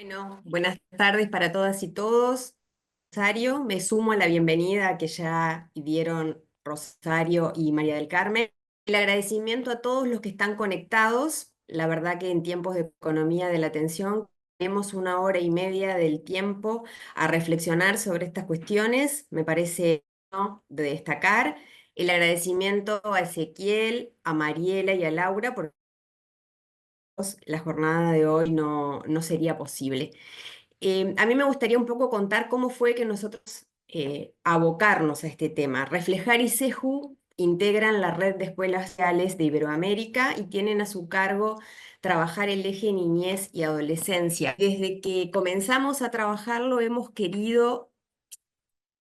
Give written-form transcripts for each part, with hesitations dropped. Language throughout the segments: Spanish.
Bueno, buenas tardes para todas y todos. Rosario, me sumo a la bienvenida que ya dieron Rosario y María del Carmen. El agradecimiento a todos los que están conectados. La verdad que en tiempos de economía de la atención tenemos 1 hora y media del tiempo a reflexionar sobre estas cuestiones. Me parece, ¿no?, de destacar. El agradecimiento a Ezequiel, a Mariela y a Laura, porque la jornada de hoy no sería posible. A mí me gustaría un poco contar cómo fue que nosotros abocarnos a este tema. Reflejar y CEJU integran la red de escuelas sociales de Iberoamérica y tienen a su cargo trabajar el eje niñez y adolescencia. Desde que comenzamos a trabajarlo hemos querido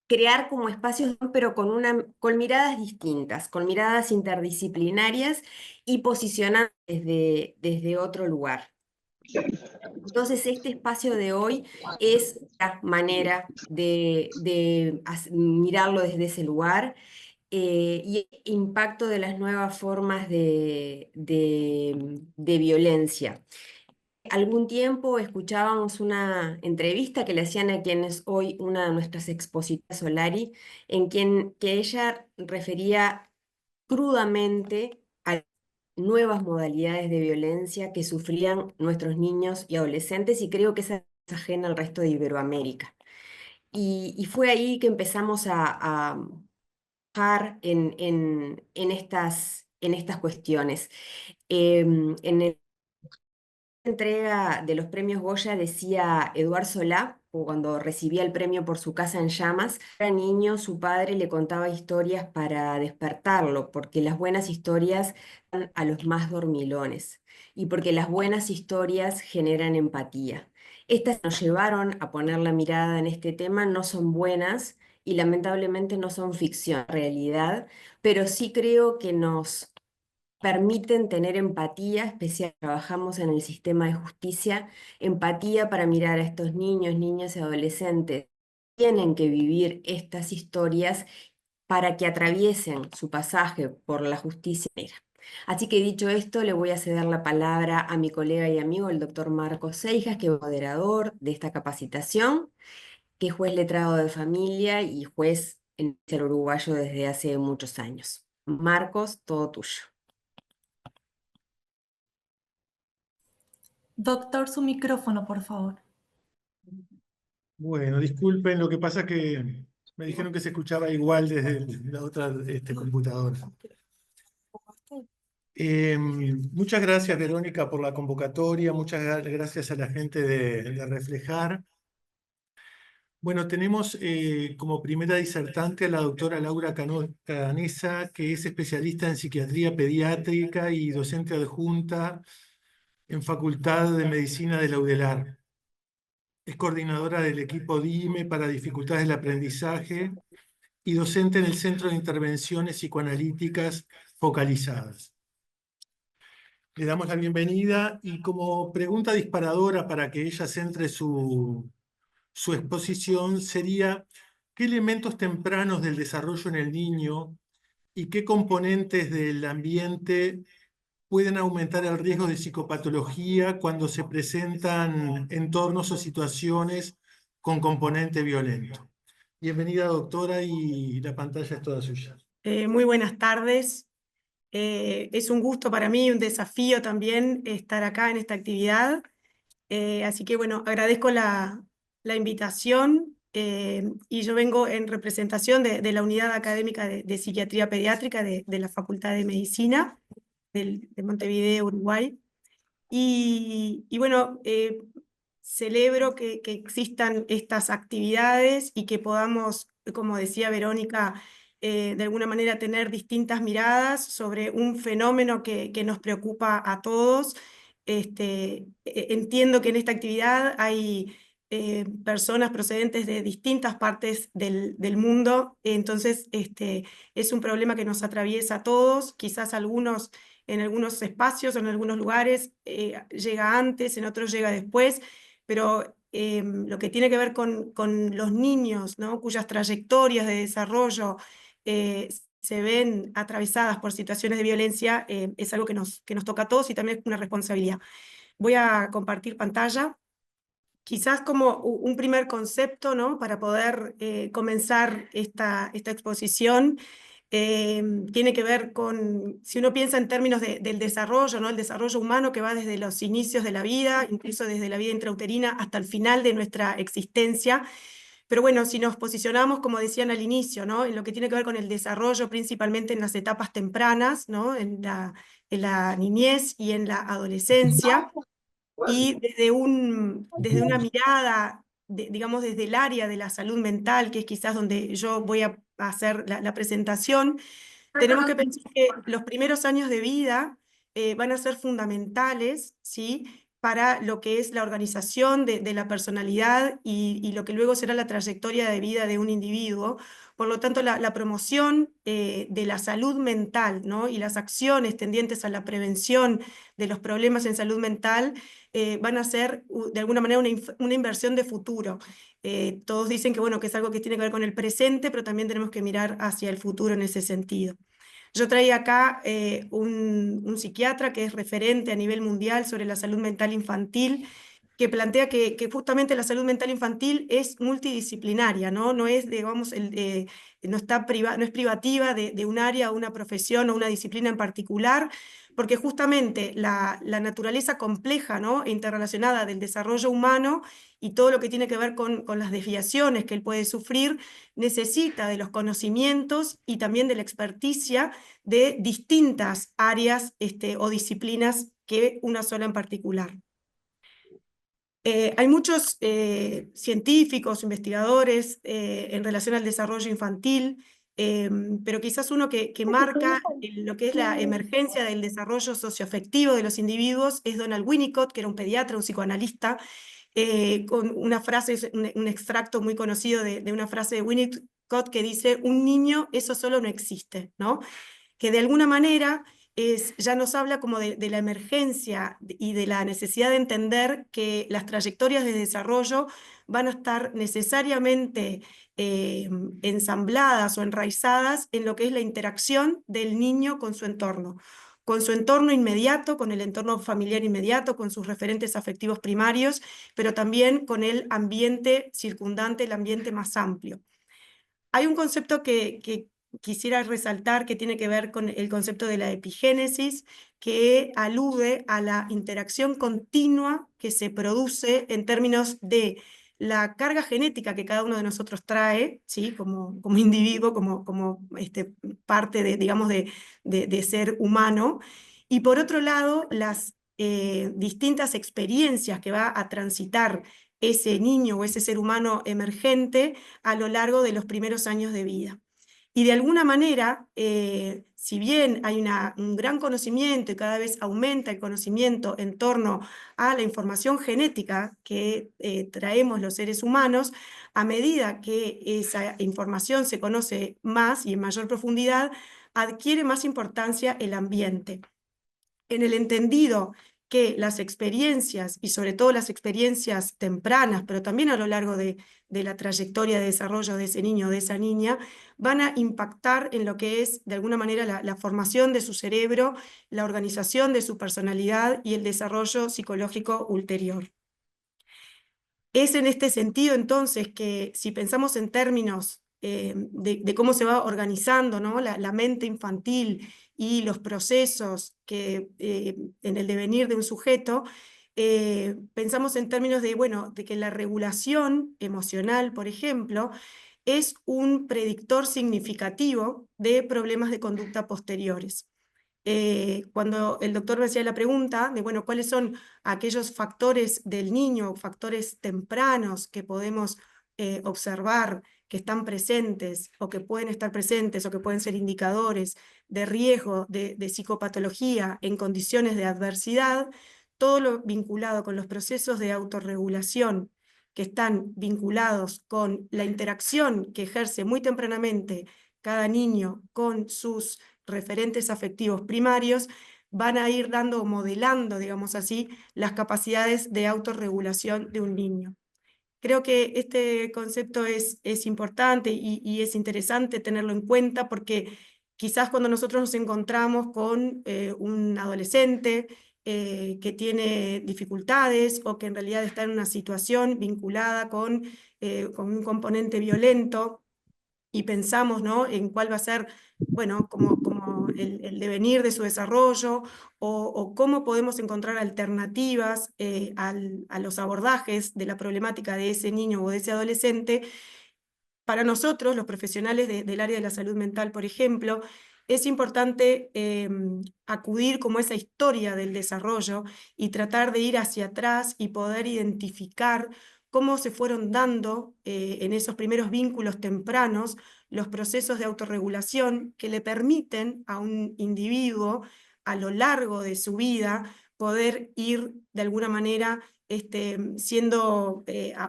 crear como espacios, pero con miradas distintas, con miradas interdisciplinarias y posicionadas desde otro lugar. Entonces, este espacio de hoy es la manera de mirarlo desde ese lugar y el impacto de las nuevas formas de violencia. Algún tiempo escuchábamos una entrevista que le hacían a quien es hoy una de nuestras expositoras, Solari, que ella refería crudamente a nuevas modalidades de violencia que sufrían nuestros niños y adolescentes, y creo que esa es ajena al resto de Iberoamérica. Y fue ahí que empezamos a trabajar en estas cuestiones. En el entrega de los premios Goya decía Eduard Solá, o cuando recibía el premio por Su casa en llamas, era niño, su padre le contaba historias para despertarlo, porque las buenas historias dan a los más dormilones y porque las buenas historias generan empatía. Estas nos llevaron a poner la mirada en este tema, no son buenas y lamentablemente no son ficción, realidad, pero sí creo que nos permiten tener empatía, especial, trabajamos en el sistema de justicia, empatía para mirar a estos niños, niñas y adolescentes. Tienen que vivir estas historias para que atraviesen su pasaje por la justicia. Así que dicho esto, le voy a ceder la palabra a mi colega y amigo, el doctor Marcos Seijas, que es moderador de esta capacitación, que es juez letrado de familia y juez en el uruguayo desde hace muchos años. Marcos, todo tuyo. Doctor, su micrófono, por favor. Bueno, disculpen, lo que pasa es que me dijeron que se escuchaba igual desde la otra computadora. Muchas gracias, Verónica, por la convocatoria. Muchas gracias a la gente de Reflejar. Bueno, tenemos como primera disertante a la doctora Laura Canesa, que es especialista en psiquiatría pediátrica y docente adjunta en Facultad de Medicina de la UDELAR. Es coordinadora del equipo DIME para dificultades del aprendizaje y docente en el Centro de Intervenciones Psicoanalíticas Focalizadas. Le damos la bienvenida y como pregunta disparadora para que ella centre su exposición sería ¿qué elementos tempranos del desarrollo en el niño y qué componentes del ambiente pueden aumentar el riesgo de psicopatología cuando se presentan entornos o situaciones con componente violento? Bienvenida, doctora, y la pantalla es toda suya. Muy buenas tardes. Es un gusto para mí, un desafío también estar acá en esta actividad. Así que bueno, agradezco la invitación y yo vengo en representación de la Unidad Académica de Psiquiatría Pediátrica de la Facultad de Medicina de Montevideo, Uruguay. Y bueno, celebro que existan estas actividades y que podamos, como decía Verónica, de alguna manera tener distintas miradas sobre un fenómeno que nos preocupa a todos. Entiendo que en esta actividad hay personas procedentes de distintas partes del mundo, entonces es un problema que nos atraviesa a todos, quizás algunos en algunos espacios o en algunos lugares llega antes, en otros llega después, pero lo que tiene que ver con los niños, ¿no?, cuyas trayectorias de desarrollo se ven atravesadas por situaciones de violencia, es algo que nos toca a todos y también es una responsabilidad. Voy a compartir pantalla. quizás como un primer concepto, ¿no? Para poder comenzar esta exposición, tiene que ver con, si uno piensa en términos del desarrollo, ¿no? El desarrollo humano que va desde los inicios de la vida, incluso desde la vida intrauterina hasta el final de nuestra existencia. Pero bueno, si nos posicionamos, como decían al inicio, ¿no? En lo que tiene que ver con el desarrollo, principalmente en las etapas tempranas, ¿no? En la niñez y en la adolescencia, y desde una mirada, digamos, desde el área de la salud mental, que es quizás donde yo voy a hacer la presentación, tenemos que pensar que los primeros años de vida van a ser fundamentales, ¿sí? Para lo que es la organización de la personalidad y lo que luego será la trayectoria de vida de un individuo. Por lo tanto, la promoción de la salud mental, ¿no? Y las acciones tendientes a la prevención de los problemas en salud mental van a ser, de alguna manera, una inversión de futuro. Todos dicen que, bueno, que es algo que tiene que ver con el presente, pero también tenemos que mirar hacia el futuro en ese sentido. Yo traía acá un psiquiatra que es referente a nivel mundial sobre la salud mental infantil, que plantea que justamente la salud mental infantil es multidisciplinaria, ¿no? No es, digamos, no es privativa de un área, una profesión o una disciplina en particular, porque justamente la naturaleza compleja, ¿no? E interrelacionada del desarrollo humano y todo lo que tiene que ver con las desviaciones que él puede sufrir, necesita de los conocimientos y también de la experticia de distintas áreas o disciplinas que una sola en particular. Hay muchos científicos, investigadores en relación al desarrollo infantil, pero quizás uno que marca lo que es la emergencia del desarrollo socioafectivo de los individuos es Donald Winnicott, que era un pediatra, un psicoanalista, con una frase, un extracto muy conocido de una frase de Winnicott que dice: un niño, eso solo no existe, ¿no? Que de alguna manera ya nos habla como de la emergencia y de la necesidad de entender que las trayectorias de desarrollo van a estar necesariamente ensambladas o enraizadas en lo que es la interacción del niño con su entorno inmediato, con el entorno familiar inmediato, con sus referentes afectivos primarios, pero también con el ambiente circundante, el ambiente más amplio. Hay un concepto que quisiera resaltar que tiene que ver con el concepto de la epigénesis, que alude a la interacción continua que se produce en términos de la carga genética que cada uno de nosotros trae, ¿sí? Como individuo, como parte de, digamos, de ser humano, y por otro lado, las distintas experiencias que va a transitar ese niño o ese ser humano emergente a lo largo de los primeros años de vida. Y de alguna manera, si bien hay un gran conocimiento y cada vez aumenta el conocimiento en torno a la información genética que traemos los seres humanos, a medida que esa información se conoce más y en mayor profundidad, adquiere más importancia el ambiente. En el entendido que las experiencias, y sobre todo las experiencias tempranas, pero también a lo largo de la trayectoria de desarrollo de ese niño o de esa niña, van a impactar en lo que es, de alguna manera, la formación de su cerebro, la organización de su personalidad y el desarrollo psicológico ulterior. Es en este sentido, entonces, que si pensamos en términos de cómo se va organizando, ¿no? la mente infantil y los procesos que, en el devenir de un sujeto, pensamos en términos de, bueno, de que la regulación emocional, por ejemplo, es un predictor significativo de problemas de conducta posteriores. Cuando el doctor me hacía la pregunta de, bueno, ¿cuáles son aquellos factores del niño, factores tempranos que podemos observar que están presentes o que pueden estar presentes o que pueden ser indicadores de riesgo de psicopatología en condiciones de adversidad? Todo lo vinculado con los procesos de autorregulación que están vinculados con la interacción que ejerce muy tempranamente cada niño con sus referentes afectivos primarios, van a ir dando o modelando, digamos así, las capacidades de autorregulación de un niño. Creo que este concepto es importante y es interesante tenerlo en cuenta porque quizás cuando nosotros nos encontramos con un adolescente que tiene dificultades o que en realidad está en una situación vinculada con un componente violento, y pensamos, ¿no?, en cuál va a ser, bueno, como el devenir de su desarrollo, o cómo podemos encontrar alternativas a los abordajes de la problemática de ese niño o de ese adolescente. Para nosotros, los profesionales del área de la salud mental, por ejemplo, es importante acudir como a esa historia del desarrollo y tratar de ir hacia atrás y poder identificar cómo se fueron dando en esos primeros vínculos tempranos los procesos de autorregulación que le permiten a un individuo a lo largo de su vida poder ir de alguna manera siendo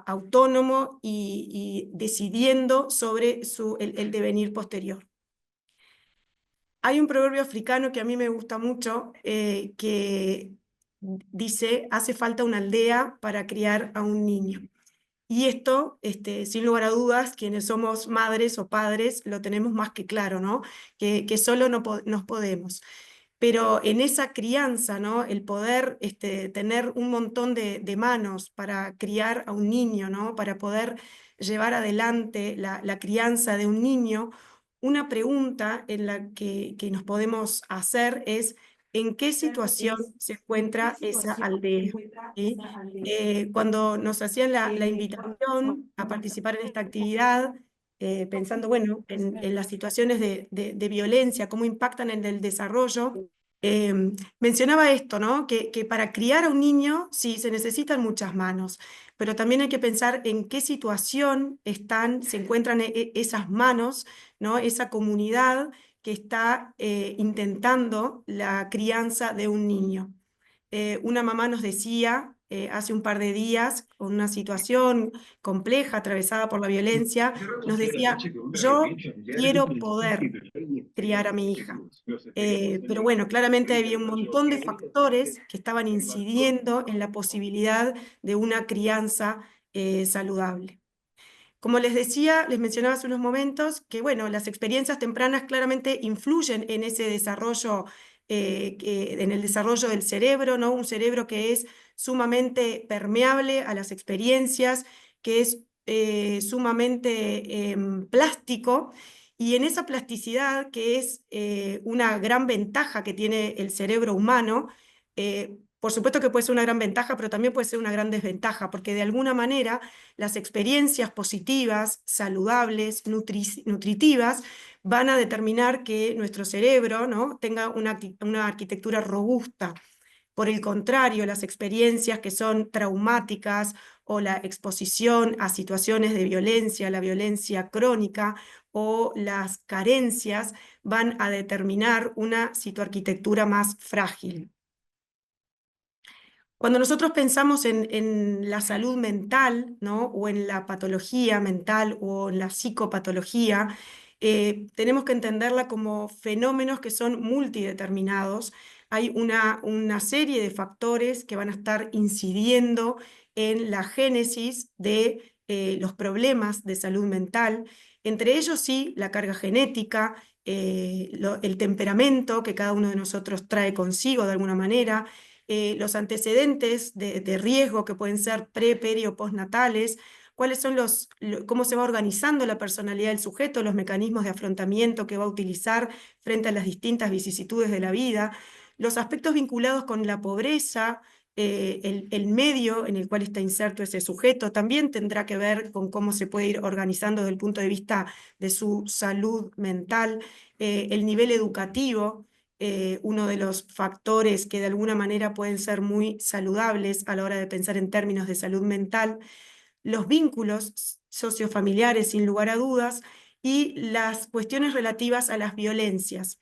autónomo y decidiendo sobre el devenir posterior. Hay un proverbio africano que a mí me gusta mucho, que dice: hace falta una aldea para criar a un niño. Y esto, sin lugar a dudas, quienes somos madres o padres lo tenemos más que claro, ¿no? Que solo no nos podemos. Pero en esa crianza, ¿no?, el poder tener un montón de manos para criar a un niño, ¿no?, para poder llevar adelante la crianza de un niño, una pregunta en la que nos podemos hacer es: ¿en qué situación se encuentra esa aldea? ¿Sí? Cuando nos hacían la invitación a participar en esta actividad, pensando, bueno, en las situaciones de violencia, cómo impactan en el desarrollo, mencionaba esto, ¿no?, que para criar a un niño sí se necesitan muchas manos, pero también hay que pensar en qué situación se encuentran esas manos, ¿no?, esa comunidad que está intentando la crianza de un niño. Una mamá nos decía hace un par de días, con una situación compleja atravesada por la violencia, nos decía: yo quiero poder criar a mi hija. Pero bueno, claramente había un montón de factores que estaban incidiendo en la posibilidad de una crianza saludable. Como les decía, les mencionaba hace unos momentos que, bueno, las experiencias tempranas claramente influyen en ese desarrollo, en el desarrollo del cerebro, ¿no? Un cerebro que es sumamente permeable a las experiencias, que es sumamente plástico, y en esa plasticidad, que es una gran ventaja que tiene el cerebro humano, por supuesto que puede ser una gran ventaja, pero también puede ser una gran desventaja, porque de alguna manera las experiencias positivas, saludables, nutritivas, van a determinar que nuestro cerebro, ¿no?, tenga una arquitectura robusta. Por el contrario, las experiencias que son traumáticas o la exposición a situaciones de violencia, la violencia crónica o las carencias, van a determinar una citoarquitectura más frágil. Cuando nosotros pensamos en la salud mental, ¿no?, o en la patología mental o en la psicopatología, tenemos que entenderla como fenómenos que son multideterminados. Hay una serie de factores que van a estar incidiendo en la génesis de los problemas de salud mental. Entre ellos, sí, la carga genética, el temperamento que cada uno de nosotros trae consigo de alguna manera, los antecedentes de riesgo que pueden ser peri o postnatales, cuáles son cómo se va organizando la personalidad del sujeto, los mecanismos de afrontamiento que va a utilizar frente a las distintas vicisitudes de la vida, los aspectos vinculados con la pobreza, el medio en el cual está inserto ese sujeto, también tendrá que ver con cómo se puede ir organizando desde el punto de vista de su salud mental, el nivel educativo. Uno de los factores que de alguna manera pueden ser muy saludables a la hora de pensar en términos de salud mental, los vínculos sociofamiliares, sin lugar a dudas, y las cuestiones relativas a las violencias.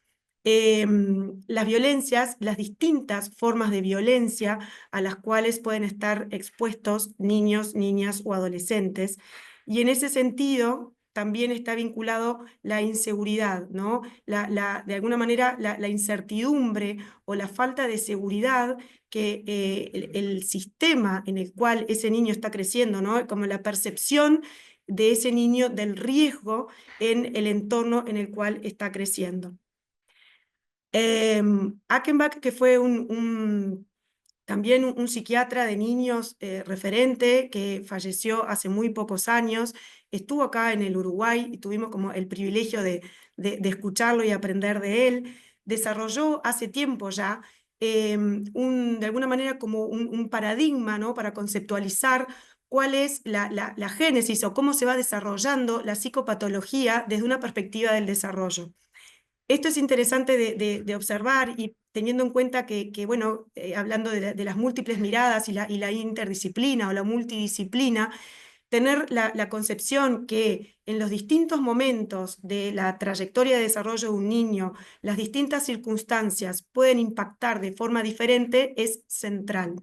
Las distintas formas de violencia a las cuales pueden estar expuestos niños, niñas o adolescentes. Y en ese sentido, también está vinculado la inseguridad, ¿no? De alguna manera, la incertidumbre o la falta de seguridad que el sistema en el cual ese niño está creciendo, ¿no?, como la percepción de ese niño del riesgo en el entorno en el cual está creciendo. Achenbach, que fue un también un psiquiatra de niños referente que falleció hace muy pocos años, estuvo acá en el Uruguay y tuvimos como el privilegio de escucharlo y aprender de él. Desarrolló hace tiempo ya de alguna manera como un paradigma, ¿no?, para conceptualizar cuál es la génesis o cómo se va desarrollando la psicopatología desde una perspectiva del desarrollo. Esto es interesante de observar y teniendo en cuenta que bueno, hablando de las múltiples miradas y la interdisciplina o la multidisciplina, tener la concepción que en los distintos momentos de la trayectoria de desarrollo de un niño, las distintas circunstancias pueden impactar de forma diferente es central.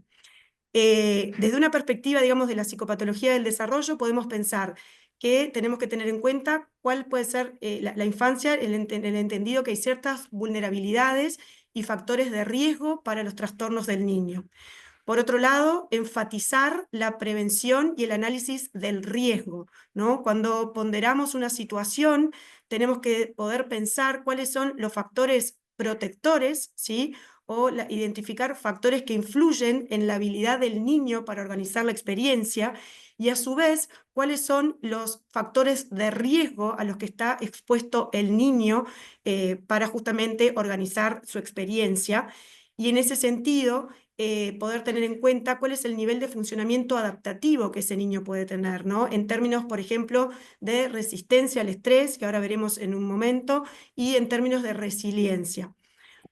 Desde una perspectiva, digamos, de la psicopatología del desarrollo, podemos pensar que tenemos que tener en cuenta cuál puede ser la infancia, el entendido que hay ciertas vulnerabilidades y factores de riesgo para los trastornos del niño. Por otro lado, enfatizar la prevención y el análisis del riesgo, ¿no? Cuando ponderamos una situación, tenemos que poder pensar cuáles son los factores protectores, ¿sí?, o identificar factores que influyen en la habilidad del niño para organizar la experiencia, y a su vez, cuáles son los factores de riesgo a los que está expuesto el niño para justamente organizar su experiencia. Y en ese sentido, poder tener en cuenta cuál es el nivel de funcionamiento adaptativo que ese niño puede tener, ¿no?, en términos, por ejemplo, de resistencia al estrés, que ahora veremos en un momento, y en términos de resiliencia.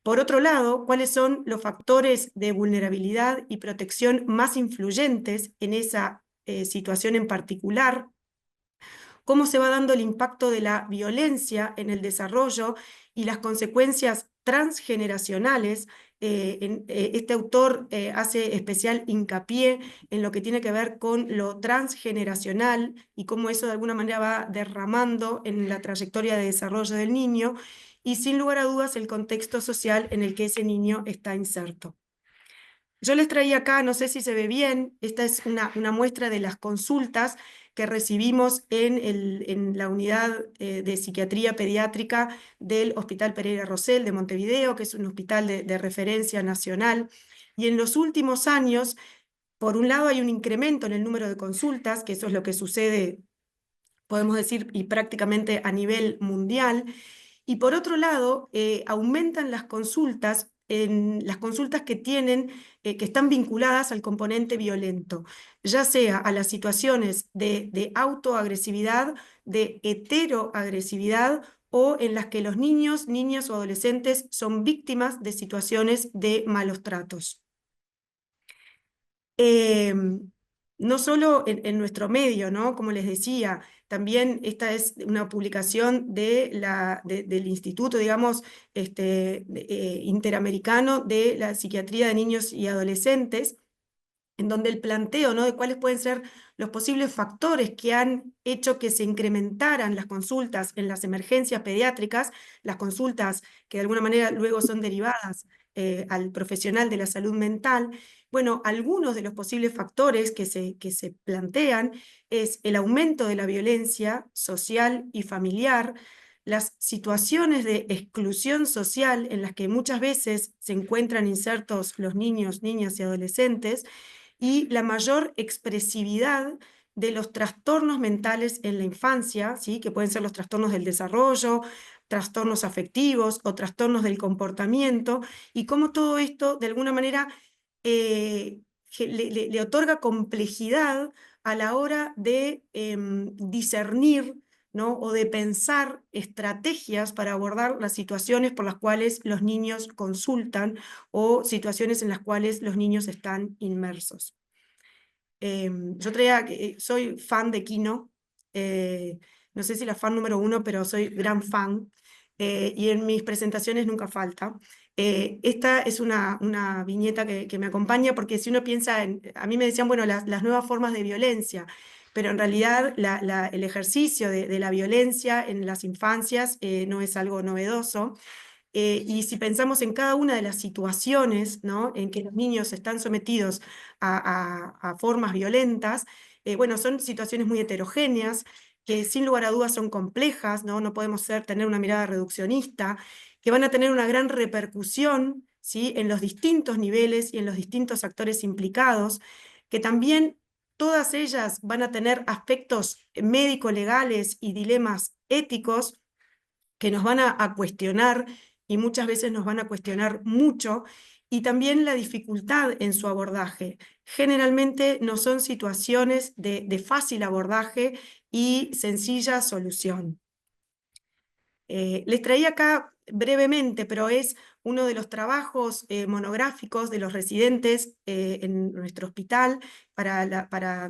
Por otro lado, cuáles son los factores de vulnerabilidad y protección más influyentes en esa situación en particular, cómo se va dando el impacto de la violencia en el desarrollo y las consecuencias transgeneracionales. Este autor hace especial hincapié en lo que tiene que ver con lo transgeneracional y cómo eso de alguna manera va derramando en la trayectoria de desarrollo del niño y sin lugar a dudas el contexto social en el que ese niño está inserto. Yo les traía acá, no sé si se ve bien, esta es una muestra de las consultas que recibimos en la unidad de psiquiatría pediátrica del Hospital Pereira Rosell de Montevideo, que es un hospital de referencia nacional. Y en los últimos años, por un lado hay un incremento en el número de consultas, que eso es lo que sucede, podemos decir, y prácticamente a nivel mundial. Y por otro lado, aumentan las consultas que tienen, que están vinculadas al componente violento, ya sea a las situaciones de autoagresividad, de heteroagresividad, o en las que los niños, niñas o adolescentes son víctimas de situaciones de malos tratos. No solo en nuestro medio, ¿no?, como les decía, también esta es una publicación del Instituto, digamos, Interamericano de la Psiquiatría de Niños y Adolescentes, en donde el planteo, ¿no?, de cuáles pueden ser los posibles factores que han hecho que se incrementaran las consultas en las emergencias pediátricas, las consultas que de alguna manera luego son derivadas al profesional de la salud mental. Bueno, algunos de los posibles factores que se plantean es el aumento de la violencia social y familiar, las situaciones de exclusión social en las que muchas veces se encuentran insertos los niños, niñas y adolescentes, y la mayor expresividad de los trastornos mentales en la infancia, ¿sí?, que pueden ser los trastornos del desarrollo, trastornos afectivos o trastornos del comportamiento, y cómo todo esto de alguna manera le otorga complejidad a la hora de discernir, ¿no?, o de pensar estrategias para abordar las situaciones por las cuales los niños consultan o situaciones en las cuales los niños están inmersos. Yo soy fan de Kino, no sé si la fan número 1, pero soy gran fan, y en mis presentaciones nunca falta. Esta es una viñeta que me acompaña, porque si uno piensa a mí me decían, bueno, las nuevas formas de violencia, pero en realidad el ejercicio de la violencia en las infancias no es algo novedoso. Y si pensamos en cada una de las situaciones, ¿no?, en que los niños están sometidos a formas violentas, bueno, son situaciones muy heterogéneas, que sin lugar a dudas son complejas, ¿no? No podemos tener una mirada reduccionista, que van a tener una gran repercusión, ¿sí? En los distintos niveles y en los distintos actores implicados, que también todas ellas van a tener aspectos médico-legales y dilemas éticos que nos van a cuestionar, y muchas veces nos van a cuestionar mucho, y también la dificultad en su abordaje. Generalmente no son situaciones de fácil abordaje y sencilla solución. Les traía acá brevemente, pero es uno de los trabajos monográficos de los residentes en nuestro hospital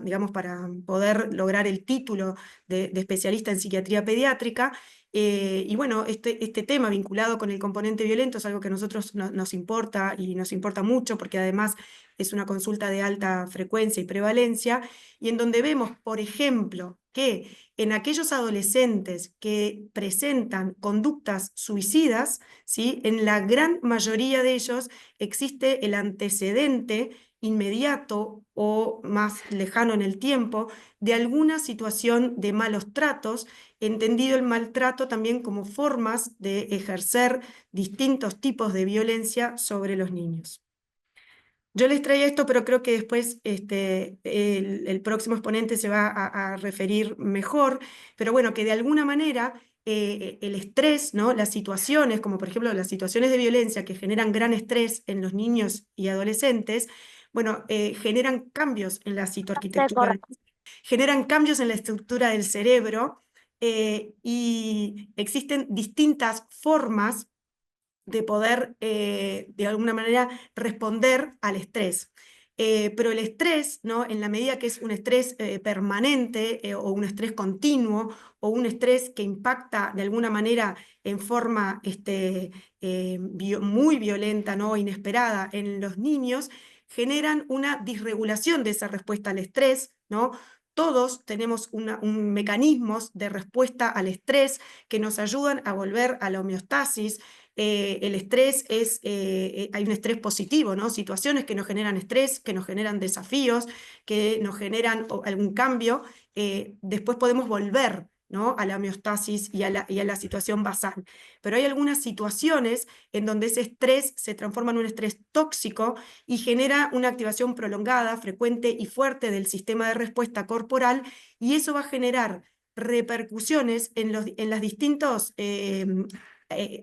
digamos, para poder lograr el título de especialista en psiquiatría pediátrica. Y bueno, este tema vinculado con el componente violento es algo que a nosotros nos importa, y nos importa mucho, porque además es una consulta de alta frecuencia y prevalencia, y en donde vemos, por ejemplo, que en aquellos adolescentes que presentan conductas suicidas, ¿sí? En la gran mayoría de ellos existe el antecedente inmediato o más lejano en el tiempo de alguna situación de malos tratos, entendido el maltrato también como formas de ejercer distintos tipos de violencia sobre los niños. Yo les traía esto, pero creo que después el próximo exponente se va a referir mejor, pero bueno, que de alguna manera el estrés, ¿no? Las situaciones, como por ejemplo las situaciones de violencia que generan gran estrés en los niños y adolescentes, bueno, generan cambios en la citoarquitectura, generan cambios en la estructura del cerebro, y existen distintas formas de poder, de alguna manera, responder al estrés. Pero el estrés, ¿no? En la medida que es un estrés permanente, o un estrés continuo, o un estrés que impacta de alguna manera en forma muy violenta, ¿no? Inesperada en los niños, generan una disregulación de esa respuesta al estrés, ¿no? Todos tenemos un mecanismos de respuesta al estrés que nos ayudan a volver a la homeostasis. El estrés hay un estrés positivo, ¿no? Situaciones que nos generan estrés, que nos generan desafíos, que nos generan algún cambio, después podemos volver, ¿no? A la homeostasis y a la situación basal. Pero hay algunas situaciones en donde ese estrés se transforma en un estrés tóxico y genera una activación prolongada, frecuente y fuerte del sistema de respuesta corporal, y eso va a generar repercusiones en los distintos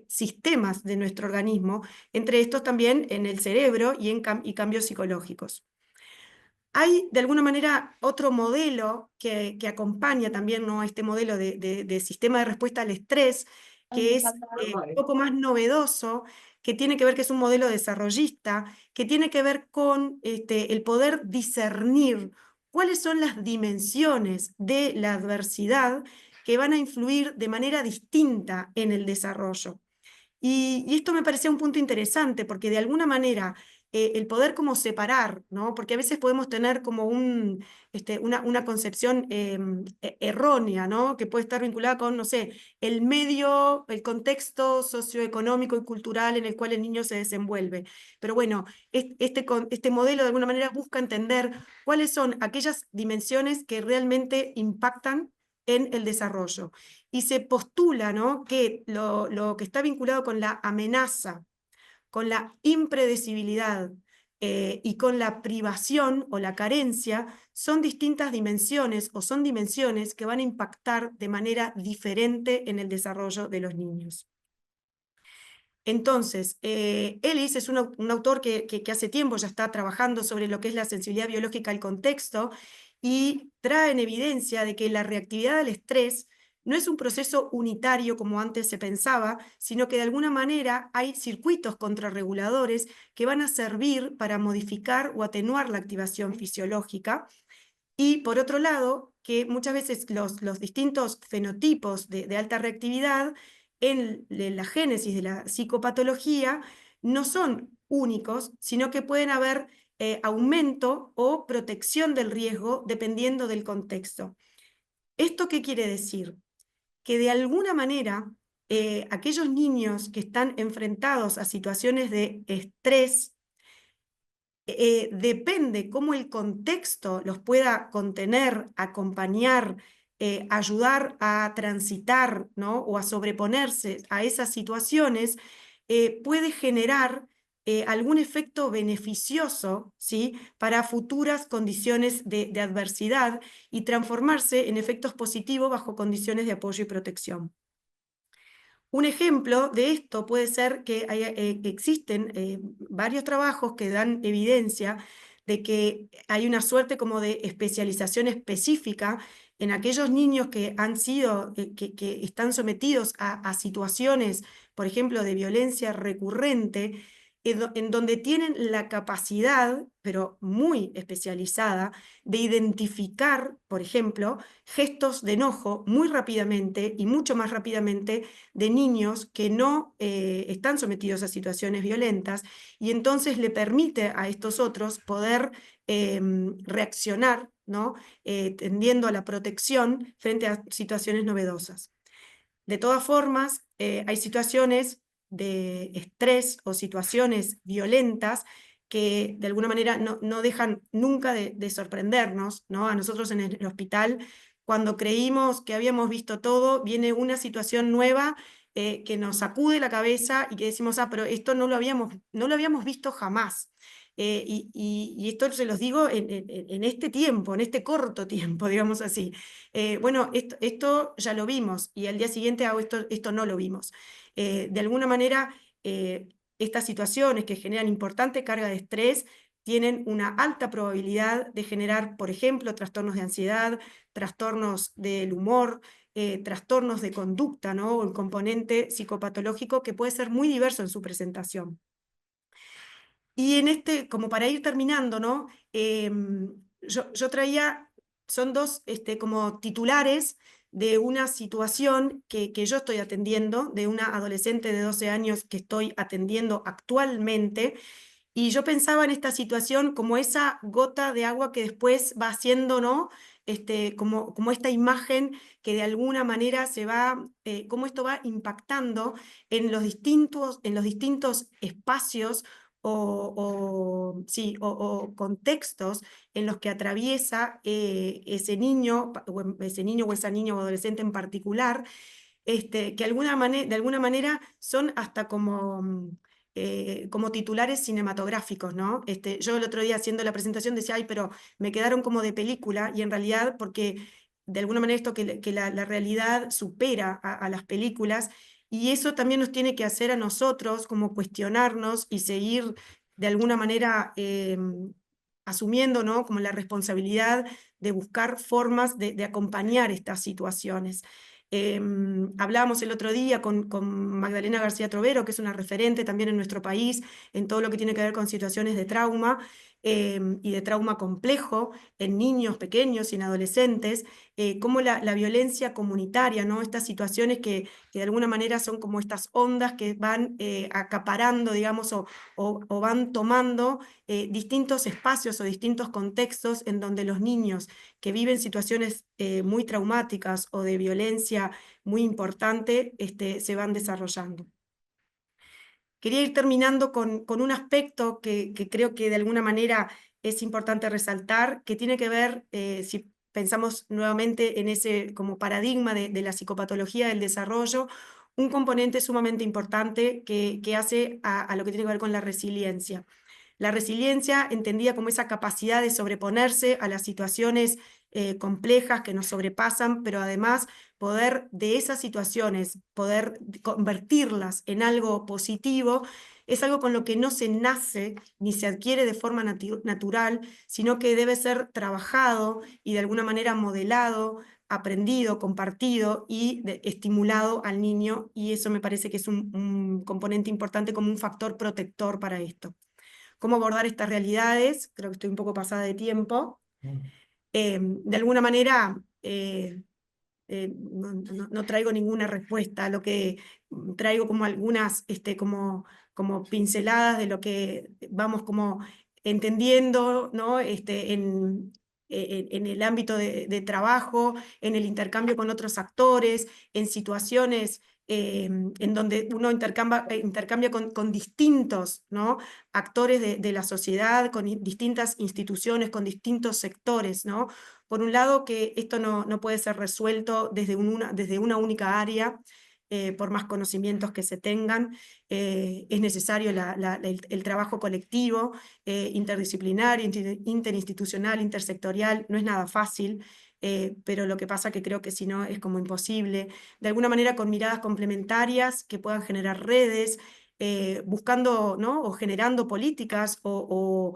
sistemas de nuestro organismo, entre estos también en el cerebro y cambios psicológicos. Hay de alguna manera otro modelo que acompaña también, ¿no? Este modelo de sistema de respuesta al estrés, que es un poco más novedoso, que tiene que ver, que es un modelo desarrollista, que tiene que ver con el poder discernir cuáles son las dimensiones de la adversidad que van a influir de manera distinta en el desarrollo. Y esto me parecía un punto interesante, porque de alguna manera el poder como separar, ¿no? Porque a veces podemos tener como una concepción errónea, ¿no? Que puede estar vinculada con, no sé, el medio, el contexto socioeconómico y cultural en el cual el niño se desenvuelve. Pero bueno, este modelo de alguna manera busca entender cuáles son aquellas dimensiones que realmente impactan en el desarrollo. Y se postula, ¿no? Que lo que está vinculado con la amenaza, con la impredecibilidad y con la privación o la carencia, son distintas dimensiones, o son dimensiones que van a impactar de manera diferente en el desarrollo de los niños. Entonces, Ellis es un autor que hace tiempo ya está trabajando sobre lo que es la sensibilidad biológica al contexto, y trae en evidencia de que la reactividad al estrés no es un proceso unitario como antes se pensaba, sino que de alguna manera hay circuitos contrarreguladores que van a servir para modificar o atenuar la activación fisiológica. Y por otro lado, que muchas veces los distintos fenotipos de alta reactividad en la génesis de la psicopatología no son únicos, sino que pueden haber aumento o protección del riesgo dependiendo del contexto. ¿Esto qué quiere decir? Que de alguna manera aquellos niños que están enfrentados a situaciones de estrés, depende cómo el contexto los pueda contener, acompañar, ayudar a transitar, ¿no? O a sobreponerse a esas situaciones, puede generar algún efecto beneficioso, ¿sí?, para futuras condiciones de adversidad y transformarse en efectos positivos bajo condiciones de apoyo y protección. Un ejemplo de esto puede ser que existen varios trabajos que dan evidencia de que hay una suerte como de especialización específica en aquellos niños que han sido, que están sometidos a situaciones, por ejemplo, de violencia recurrente, en donde tienen la capacidad, pero muy especializada, de identificar, por ejemplo, gestos de enojo muy rápidamente y mucho más rápidamente de niños que no están sometidos a situaciones violentas, y entonces le permite a estos otros poder reaccionar, ¿no?, tendiendo a la protección frente a situaciones novedosas. De todas formas, hay situaciones de estrés o situaciones violentas que de alguna manera no dejan nunca de sorprendernos, ¿no? A nosotros en el hospital, cuando creímos que habíamos visto todo, viene una situación nueva que nos sacude la cabeza y que decimos, ah, pero esto no lo habíamos visto jamás. Y esto se los digo en este tiempo, en este corto tiempo, digamos así. Bueno, esto ya lo vimos y al día siguiente esto no lo vimos. De alguna manera, estas situaciones que generan importante carga de estrés tienen una alta probabilidad de generar, por ejemplo, trastornos de ansiedad, trastornos del humor, trastornos de conducta, ¿no?, o el componente psicopatológico que puede ser muy diverso en su presentación. Y como para ir terminando, ¿no?, yo traía, son dos como titulares de una situación que yo estoy atendiendo, de una adolescente de 12 años que estoy atendiendo actualmente, y yo pensaba en esta situación como esa gota de agua que después va haciendo, ¿no?, como esta imagen que de alguna manera cómo esto va impactando en los distintos espacios o contextos en los que atraviesa ese niño, o esa niña o adolescente en particular, que de alguna manera son hasta como titulares cinematográficos, ¿no? Yo el otro día haciendo la presentación decía, ay, pero me quedaron como de película, y en realidad porque de alguna manera esto que la realidad supera a las películas, y eso también nos tiene que hacer a nosotros como cuestionarnos y seguir de alguna manera asumiendo, ¿no?, como la responsabilidad de buscar formas de acompañar estas situaciones. Hablábamos el otro día con Magdalena García Trovero, que es una referente también en nuestro país en todo lo que tiene que ver con situaciones de trauma y de trauma complejo en niños pequeños y en adolescentes, cómo la violencia comunitaria, ¿no?, estas situaciones que de alguna manera son como estas ondas que van acaparando, digamos, o van tomando distintos espacios o distintos contextos en donde los niños que viven situaciones muy traumáticas o de violencia muy importante se van desarrollando. Quería ir terminando con un aspecto que creo que de alguna manera es importante resaltar, que tiene que ver, si pensamos nuevamente en ese como paradigma de la psicopatología del desarrollo, un componente sumamente importante que hace a lo que tiene que ver con la resiliencia. La resiliencia entendida como esa capacidad de sobreponerse a las situaciones complejas que nos sobrepasan, pero además poder de esas situaciones, poder convertirlas en algo positivo, es algo con lo que no se nace ni se adquiere de forma natural, sino que debe ser trabajado y de alguna manera modelado, aprendido, compartido y estimulado al niño, y eso me parece que es un componente importante como un factor protector para esto. ¿Cómo abordar estas realidades? Creo que estoy un poco pasada de tiempo. De alguna manera, no traigo ninguna respuesta, lo que traigo como algunas como pinceladas de lo que vamos como entendiendo, ¿no?, en el ámbito de trabajo, en el intercambio con otros actores, en situaciones en donde uno intercambia con distintos, ¿no?, actores de la sociedad, con distintas instituciones, con distintos sectores, ¿no? Por un lado, que esto no puede ser resuelto desde una única área, por más conocimientos que se tengan. Es necesario el trabajo colectivo, interdisciplinario, interinstitucional, intersectorial. No es nada fácil, pero lo que pasa que creo que si no es como imposible. De alguna manera con miradas complementarias que puedan generar redes, buscando, ¿no? O generando políticas o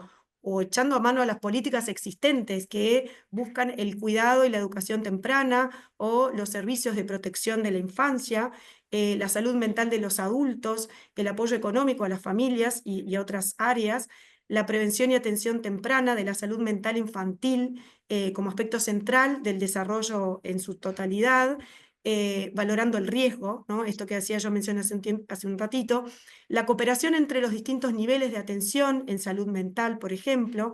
echando a mano a las políticas existentes que buscan el cuidado y la educación temprana o los servicios de protección de la infancia, la salud mental de los adultos, el apoyo económico a las familias y a otras áreas, la prevención y atención temprana de la salud mental infantil como aspecto central del desarrollo en su totalidad, valorando el riesgo, ¿no? Esto que hacía yo mencioné hace un ratito, la cooperación entre los distintos niveles de atención en salud mental, por ejemplo,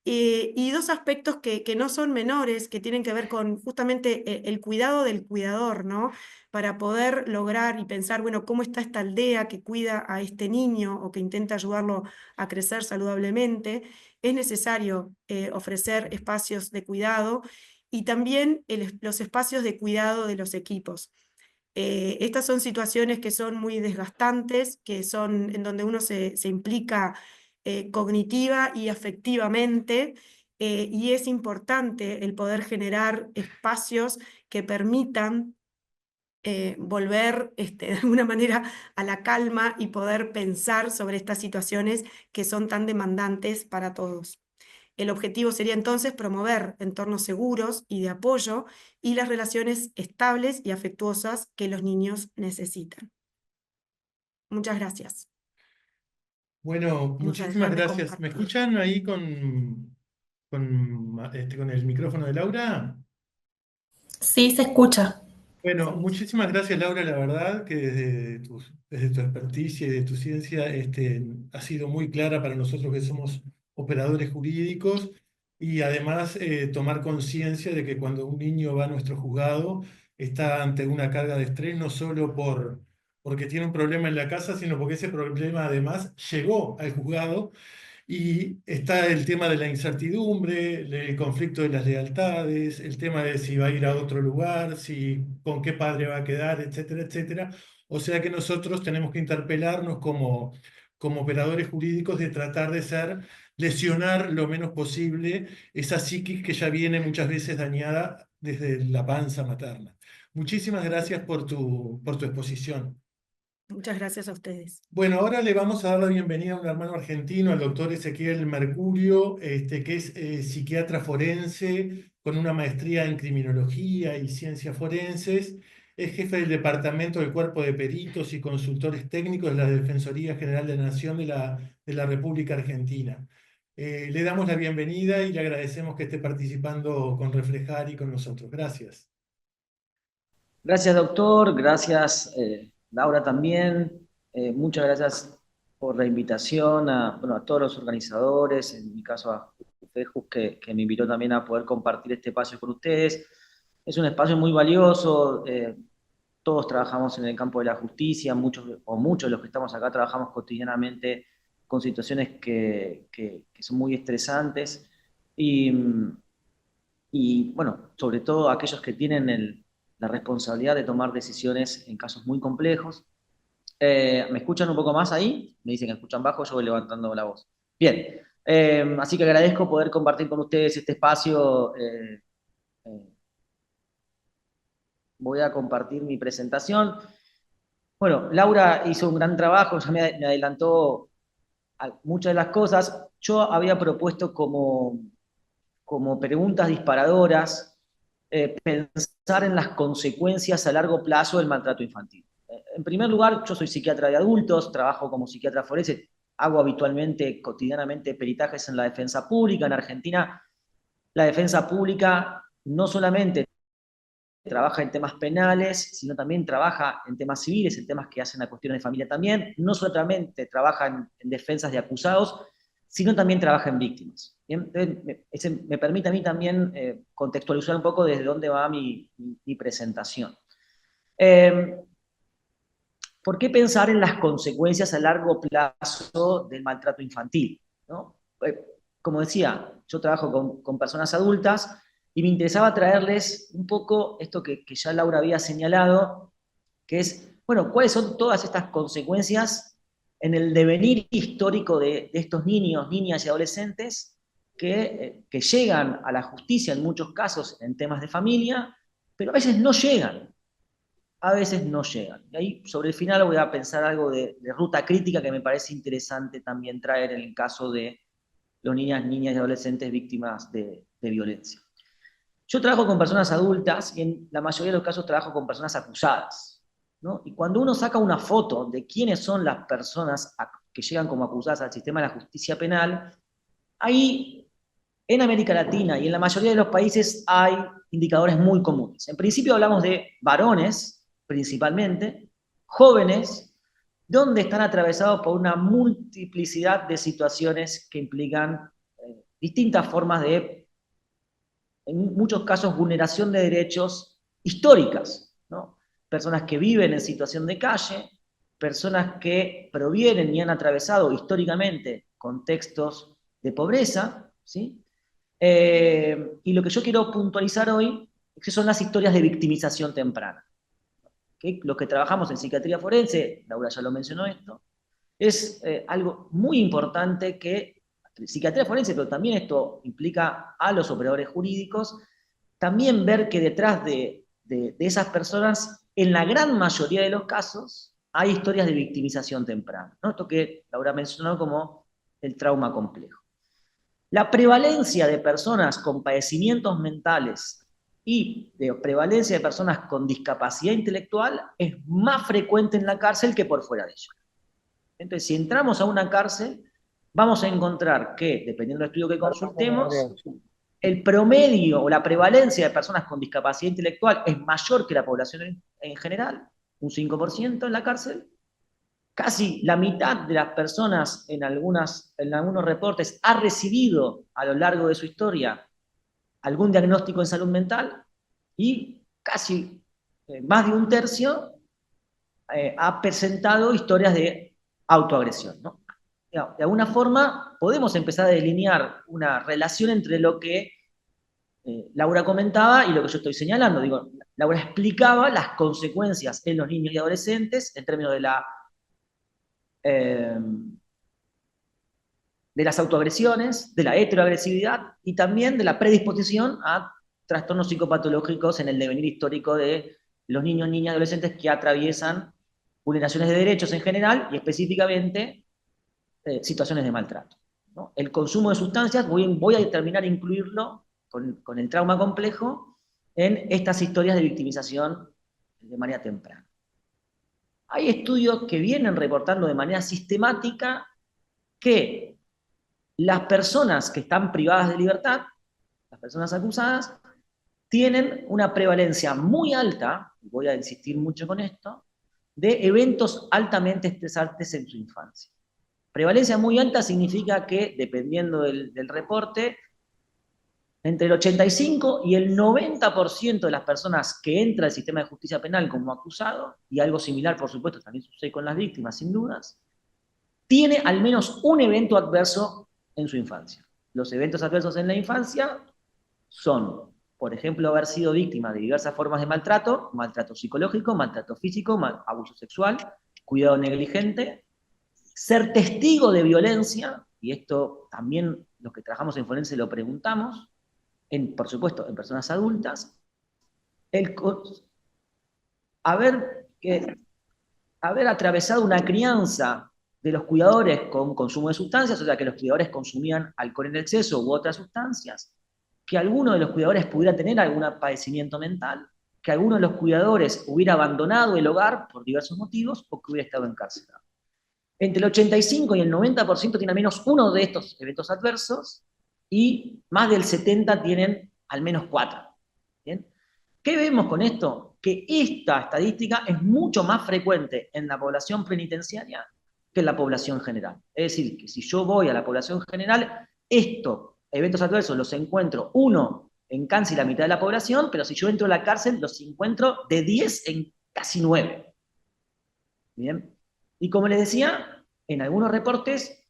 y dos aspectos que no son menores, que tienen que ver con justamente el cuidado del cuidador, ¿no? Para poder lograr y pensar, bueno, ¿cómo está esta aldea que cuida a este niño o que intenta ayudarlo a crecer saludablemente? Es necesario ofrecer espacios de cuidado y también los espacios de cuidado de los equipos. Estas son situaciones que son muy desgastantes, que son en donde uno se implica cognitiva y afectivamente, y es importante el poder generar espacios que permitan volver de alguna manera a la calma y poder pensar sobre estas situaciones que son tan demandantes para todos. El objetivo sería entonces promover entornos seguros y de apoyo y las relaciones estables y afectuosas que los niños necesitan. Muchas gracias. Bueno, Vamos a muchísimas dejar de gracias. ¿Me compartir. escuchan ahí con el micrófono de Laura? Sí, se escucha. Bueno, muchísimas gracias, Laura. La verdad que desde tu experticia y de tu ciencia ha sido muy clara para nosotros que somos operadores jurídicos y además tomar conciencia de que cuando un niño va a nuestro juzgado está ante una carga de estrés no solo porque tiene un problema en la casa, sino porque ese problema además llegó al juzgado y está el tema de la incertidumbre, el conflicto de las lealtades, el tema de si va a ir a otro lugar, si, con qué padre va a quedar, etcétera, etcétera. O sea que nosotros tenemos que interpelarnos como operadores jurídicos de tratar de lesionar lo menos posible esa psiquis que ya viene muchas veces dañada desde la panza materna. Muchísimas gracias por tu exposición. Muchas gracias a ustedes. Bueno, ahora le vamos a dar la bienvenida a un hermano argentino, al doctor Ezequiel Mercurio, que es psiquiatra forense con una maestría en criminología y ciencias forenses. Es jefe del Departamento del Cuerpo de Peritos y Consultores Técnicos de la Defensoría General de la Nación de la República Argentina. Le damos la bienvenida y le agradecemos que esté participando con Reflejar y con nosotros. Gracias. Gracias, doctor. Gracias, Laura, también. Muchas gracias por la invitación a todos los organizadores, en mi caso a Fejus, que me invitó también a poder compartir este espacio con ustedes. Es un espacio muy valioso. Todos trabajamos en el campo de la justicia, muchos de los que estamos acá trabajamos cotidianamente con situaciones que son muy estresantes. Y bueno, sobre todo aquellos que tienen la responsabilidad de tomar decisiones en casos muy complejos. ¿Me escuchan un poco más ahí? Me dicen que escuchan bajo, yo voy levantando la voz. Bien, así que agradezco poder compartir con ustedes este espacio. Voy a compartir mi presentación. Bueno, Laura hizo un gran trabajo, ya me adelantó a muchas de las cosas. Yo había propuesto como preguntas disparadoras pensar en las consecuencias a largo plazo del maltrato infantil. En primer lugar, yo soy psiquiatra de adultos, trabajo como psiquiatra forense, hago habitualmente, cotidianamente, peritajes en la defensa pública. En Argentina, la defensa pública no solamente trabaja en temas penales, sino también trabaja en temas civiles, en temas que hacen a cuestiones de familia también. No solamente trabaja en defensas de acusados, sino también trabaja en víctimas. ¿Bien? Me permite a mí también contextualizar un poco desde dónde va mi presentación. ¿Por qué pensar en las consecuencias a largo plazo del maltrato infantil? ¿No? Como decía, yo trabajo con personas adultas y me interesaba traerles un poco esto que ya Laura había señalado, que es bueno, ¿cuáles son todas estas consecuencias en el devenir histórico de estos niños, niñas y adolescentes que llegan a la justicia en muchos casos en temas de familia, pero a veces no llegan? A veces no llegan. Y ahí, sobre el final, voy a pensar algo de ruta crítica que me parece interesante también traer en el caso de los niñas y adolescentes víctimas de violencia. Yo trabajo con personas adultas y en la mayoría de los casos trabajo con personas acusadas, ¿no? Y cuando uno saca una foto de quiénes son las personas que llegan como acusadas al sistema de la justicia penal, ahí en América Latina y en la mayoría de los países hay indicadores muy comunes. En principio hablamos de varones, principalmente, jóvenes, donde están atravesados por una multiplicidad de situaciones que implican distintas formas de, en muchos casos, vulneración de derechos históricas, ¿no? Personas que viven en situación de calle, personas que provienen y han atravesado históricamente contextos de pobreza, ¿sí? Y lo que yo quiero puntualizar hoy es que son las historias de victimización temprana. ¿Okay? Los que trabajamos en psiquiatría forense, Laura ya lo mencionó esto, es algo muy importante que psiquiatría forense, pero también esto implica a los operadores jurídicos, también ver que detrás de esas personas, en la gran mayoría de los casos, hay historias de victimización temprana, ¿no? Esto que Laura mencionó como el trauma complejo. La prevalencia de personas con padecimientos mentales y de prevalencia de personas con discapacidad intelectual es más frecuente en la cárcel que por fuera de ella. Entonces, si entramos a una cárcel, vamos a encontrar que, dependiendo del estudio que consultemos, el promedio o la prevalencia de personas con discapacidad intelectual es mayor que la población en general, un 5% en la cárcel. Casi la mitad de las personas en algunos reportes ha recibido a lo largo de su historia algún diagnóstico en salud mental y casi más de un tercio ha presentado historias de autoagresión, ¿no? De alguna forma podemos empezar a delinear una relación entre lo que Laura comentaba y lo que yo estoy señalando. Digo, Laura explicaba las consecuencias en los niños y adolescentes en términos de las autoagresiones, de la heteroagresividad y también de la predisposición a trastornos psicopatológicos en el devenir histórico de los niños, niñas y adolescentes que atraviesan vulneraciones de derechos en general y específicamente situaciones de maltrato, ¿no? El consumo de sustancias, voy a determinar incluirlo con el trauma complejo en estas historias de victimización de manera temprana. Hay estudios que vienen reportando de manera sistemática que las personas que están privadas de libertad, las personas acusadas, tienen una prevalencia muy alta, voy a insistir mucho con esto, de eventos altamente estresantes en su infancia. Prevalencia muy alta significa que, dependiendo del reporte, entre el 85 y el 90% de las personas que entran al sistema de justicia penal como acusado, y algo similar, por supuesto, también sucede con las víctimas, sin dudas, tiene al menos un evento adverso en su infancia. Los eventos adversos en la infancia son, por ejemplo, haber sido víctima de diversas formas de maltrato, maltrato psicológico, maltrato físico, abuso sexual, cuidado negligente, ser testigo de violencia, y esto también los que trabajamos en forense lo preguntamos, por supuesto, en personas adultas, haber atravesado una crianza de los cuidadores con consumo de sustancias, o sea, que los cuidadores consumían alcohol en exceso u otras sustancias, que alguno de los cuidadores pudiera tener algún padecimiento mental, que alguno de los cuidadores hubiera abandonado el hogar por diversos motivos o que hubiera estado encarcelado. Entre el 85 y el 90% tiene al menos uno de estos eventos adversos y más del 70% tienen al menos 4. ¿Bien? ¿Qué vemos con esto? Que esta estadística es mucho más frecuente en la población penitenciaria que en la población general. Es decir, que si yo voy a la población general, estos eventos adversos los encuentro uno en casi la mitad de la población, pero si yo entro a la cárcel los encuentro de 10 en casi 9. ¿Bien? Y como les decía, en algunos reportes,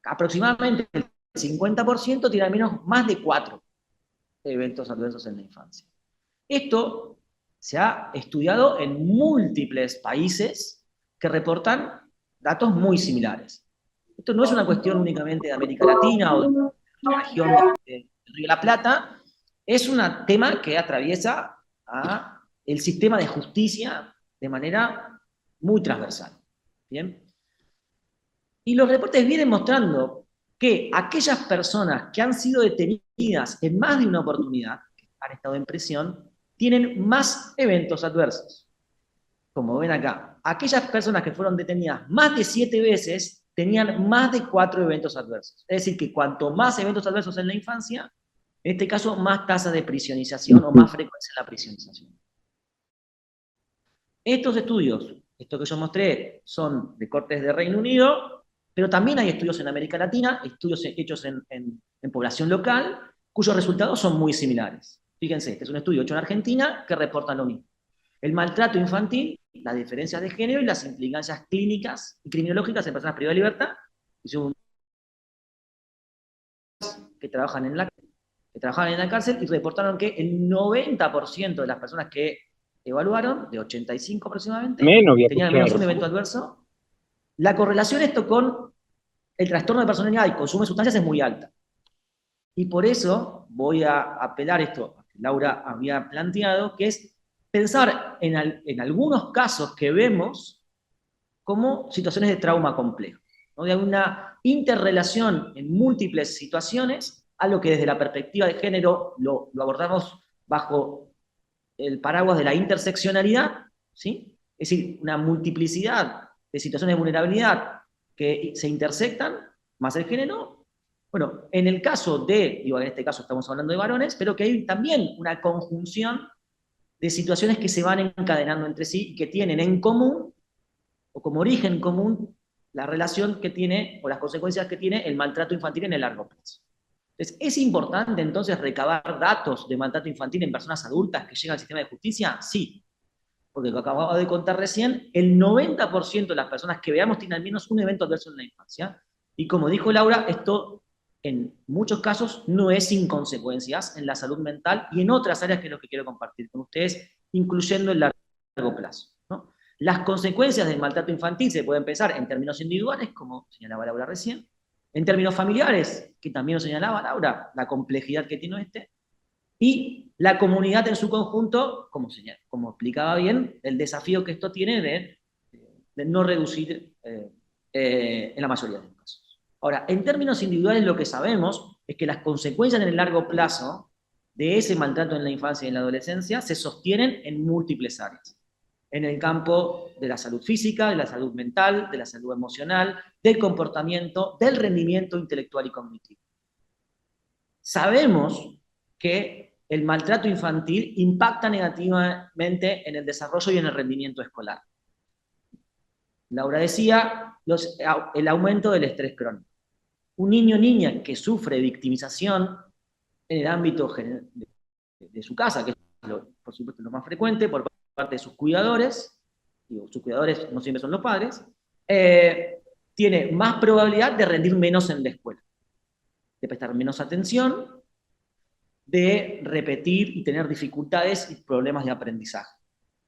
aproximadamente el 50% tiene al menos más de 4 eventos adversos en la infancia. Esto se ha estudiado en múltiples países que reportan datos muy similares. Esto no es una cuestión únicamente de América Latina o de la región del Río de la Plata, es un tema que atraviesa el sistema de justicia de manera muy transversal. ¿Bien? Y los reportes vienen mostrando que aquellas personas que han sido detenidas en más de una oportunidad, que han estado en prisión, tienen más eventos adversos. Como ven acá, aquellas personas que fueron detenidas más de 7 veces tenían más de 4 eventos adversos. Es decir, que cuanto más eventos adversos en la infancia, en este caso más tasa de prisionización o más frecuencia en la prisionización. Estos estudios, esto que yo mostré, son de cortes de Reino Unido, pero también hay estudios en América Latina, estudios hechos en población local, cuyos resultados son muy similares. Fíjense, este es un estudio hecho en Argentina que reporta lo mismo. El maltrato infantil, las diferencias de género y las implicancias clínicas y criminológicas en personas privadas de libertad, que trabajan en la cárcel y reportaron que el 90% de las personas que evaluaron, de 85 aproximadamente, tenían al menos un evento adverso. La correlación esto con el trastorno de personalidad y consumo de sustancias es muy alta. Y por eso voy a apelar esto que Laura había planteado, que es pensar en algunos casos que vemos como situaciones de trauma complejo, ¿no? De una interrelación en múltiples situaciones, algo que desde la perspectiva de género lo abordamos bajo el paraguas de la interseccionalidad, ¿sí? Es decir, una multiplicidad de situaciones de vulnerabilidad que se intersectan, más el género. Bueno, en el caso de, digo, en este caso estamos hablando de varones, pero que hay también una conjunción de situaciones que se van encadenando entre sí y que tienen en común, o como origen común, la relación que tiene, o las consecuencias que tiene el maltrato infantil en el largo plazo. Entonces, ¿es importante entonces recabar datos de maltrato infantil en personas adultas que llegan al sistema de justicia? Sí, porque lo acababa de contar recién, el 90% de las personas que veamos tienen al menos un evento adverso en la infancia, y como dijo Laura, esto en muchos casos no es sin consecuencias en la salud mental y en otras áreas que es lo que quiero compartir con ustedes, incluyendo el largo plazo, ¿no? Las consecuencias del maltrato infantil se pueden pensar en términos individuales, como señalaba Laura recién, en términos familiares, que también lo señalaba Laura, la complejidad que tiene y la comunidad en su conjunto, como explicaba bien, el desafío que esto tiene de no reducir en la mayoría de los casos. Ahora, en términos individuales lo que sabemos es que las consecuencias en el largo plazo de ese maltrato en la infancia y en la adolescencia se sostienen en múltiples áreas. En el campo de la salud física, de la salud mental, de la salud emocional, del comportamiento, del rendimiento intelectual y cognitivo. Sabemos que el maltrato infantil impacta negativamente en el desarrollo y en el rendimiento escolar. Laura decía, el aumento del estrés crónico. Un niño o niña que sufre victimización en el ámbito de su casa, que es por supuesto lo más frecuente, por parte de sus cuidadores, digo, sus cuidadores no siempre son los padres, tiene más probabilidad de rendir menos en la escuela, de prestar menos atención, de repetir y tener dificultades y problemas de aprendizaje,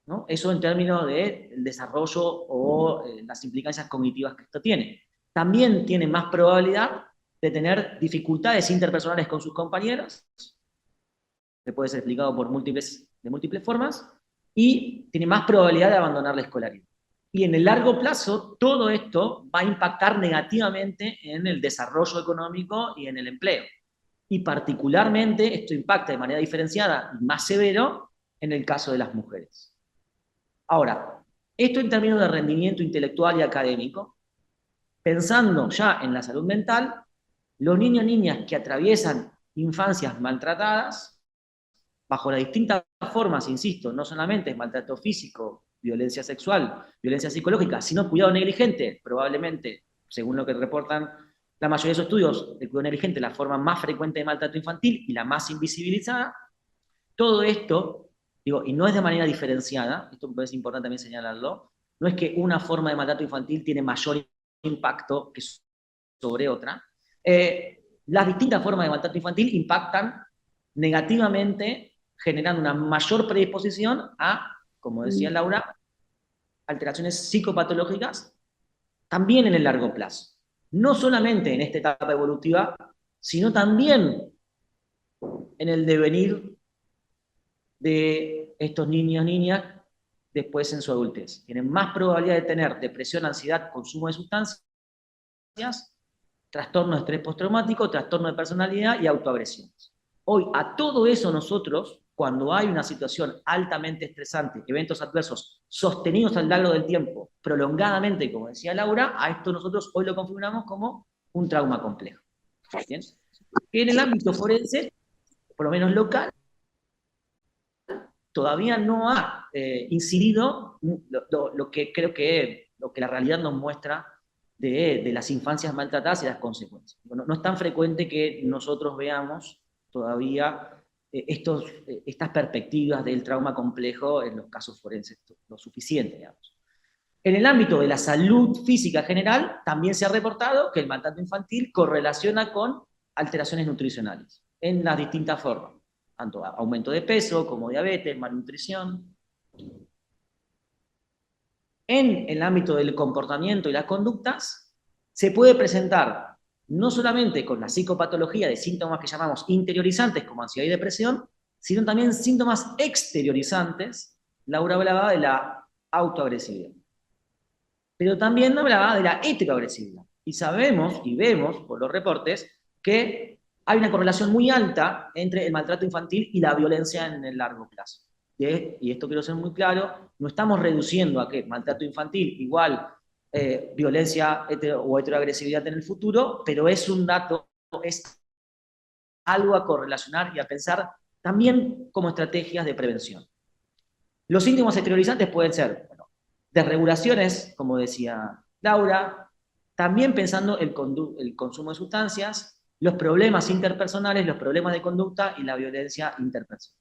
¿no? Eso en términos del desarrollo o las implicancias cognitivas que esto tiene. También tiene más probabilidad de tener dificultades interpersonales con sus compañeros, que puede ser explicado de múltiples formas, y tiene más probabilidad de abandonar la escolaridad. Y en el largo plazo, todo esto va a impactar negativamente en el desarrollo económico y en el empleo. Y particularmente esto impacta de manera diferenciada y más severo en el caso de las mujeres. Ahora, esto en términos de rendimiento intelectual y académico, pensando ya en la salud mental, los niños y niñas que atraviesan infancias maltratadas, bajo las distintas formas, insisto, no solamente es maltrato físico, violencia sexual, violencia psicológica, sino cuidado negligente, probablemente, según lo que reportan la mayoría de esos estudios, el cuidado negligente es la forma más frecuente de maltrato infantil y la más invisibilizada. Todo esto, digo, y no es de manera diferenciada, esto me parece importante también señalarlo, no es que una forma de maltrato infantil tiene mayor impacto que sobre otra. Las distintas formas de maltrato infantil impactan negativamente generando una mayor predisposición a, como decía Laura, alteraciones psicopatológicas, también en el largo plazo. No solamente en esta etapa evolutiva, sino también en el devenir de estos niños, niñas, después en su adultez. Tienen más probabilidad de tener depresión, ansiedad, consumo de sustancias, trastorno de estrés postraumático, trastorno de personalidad y autoagresiones. Hoy, a todo eso nosotros, cuando hay una situación altamente estresante, eventos adversos sostenidos a lo largo del tiempo, prolongadamente, como decía Laura, a esto nosotros hoy lo configuramos como un trauma complejo. ¿Bien? Que en el ámbito forense, por lo menos local, todavía no ha incidido lo que creo que lo que la realidad nos muestra de las infancias maltratadas y las consecuencias. No es tan frecuente que nosotros veamos todavía estas perspectivas del trauma complejo en los casos forenses, lo suficiente, digamos. En el ámbito de la salud física general, también se ha reportado que el maltrato infantil correlaciona con alteraciones nutricionales, en las distintas formas, tanto aumento de peso como diabetes, malnutrición. En el ámbito del comportamiento y las conductas, se puede presentar no solamente con la psicopatología de síntomas que llamamos interiorizantes, como ansiedad y depresión, sino también síntomas exteriorizantes. Laura hablaba de la autoagresividad. Pero también hablaba de la heteroagresividad. Y sabemos y vemos por los reportes que hay una correlación muy alta entre el maltrato infantil y la violencia en el largo plazo. Y esto quiero ser muy claro, no estamos reduciendo a que maltrato infantil igual violencia o heteroagresividad en el futuro, pero es un dato, es algo a correlacionar y a pensar también como estrategias de prevención. Los síntomas exteriorizantes pueden ser, bueno, desregulaciones, como decía Laura, también pensando el consumo de sustancias, los problemas interpersonales, los problemas de conducta y la violencia interpersonal.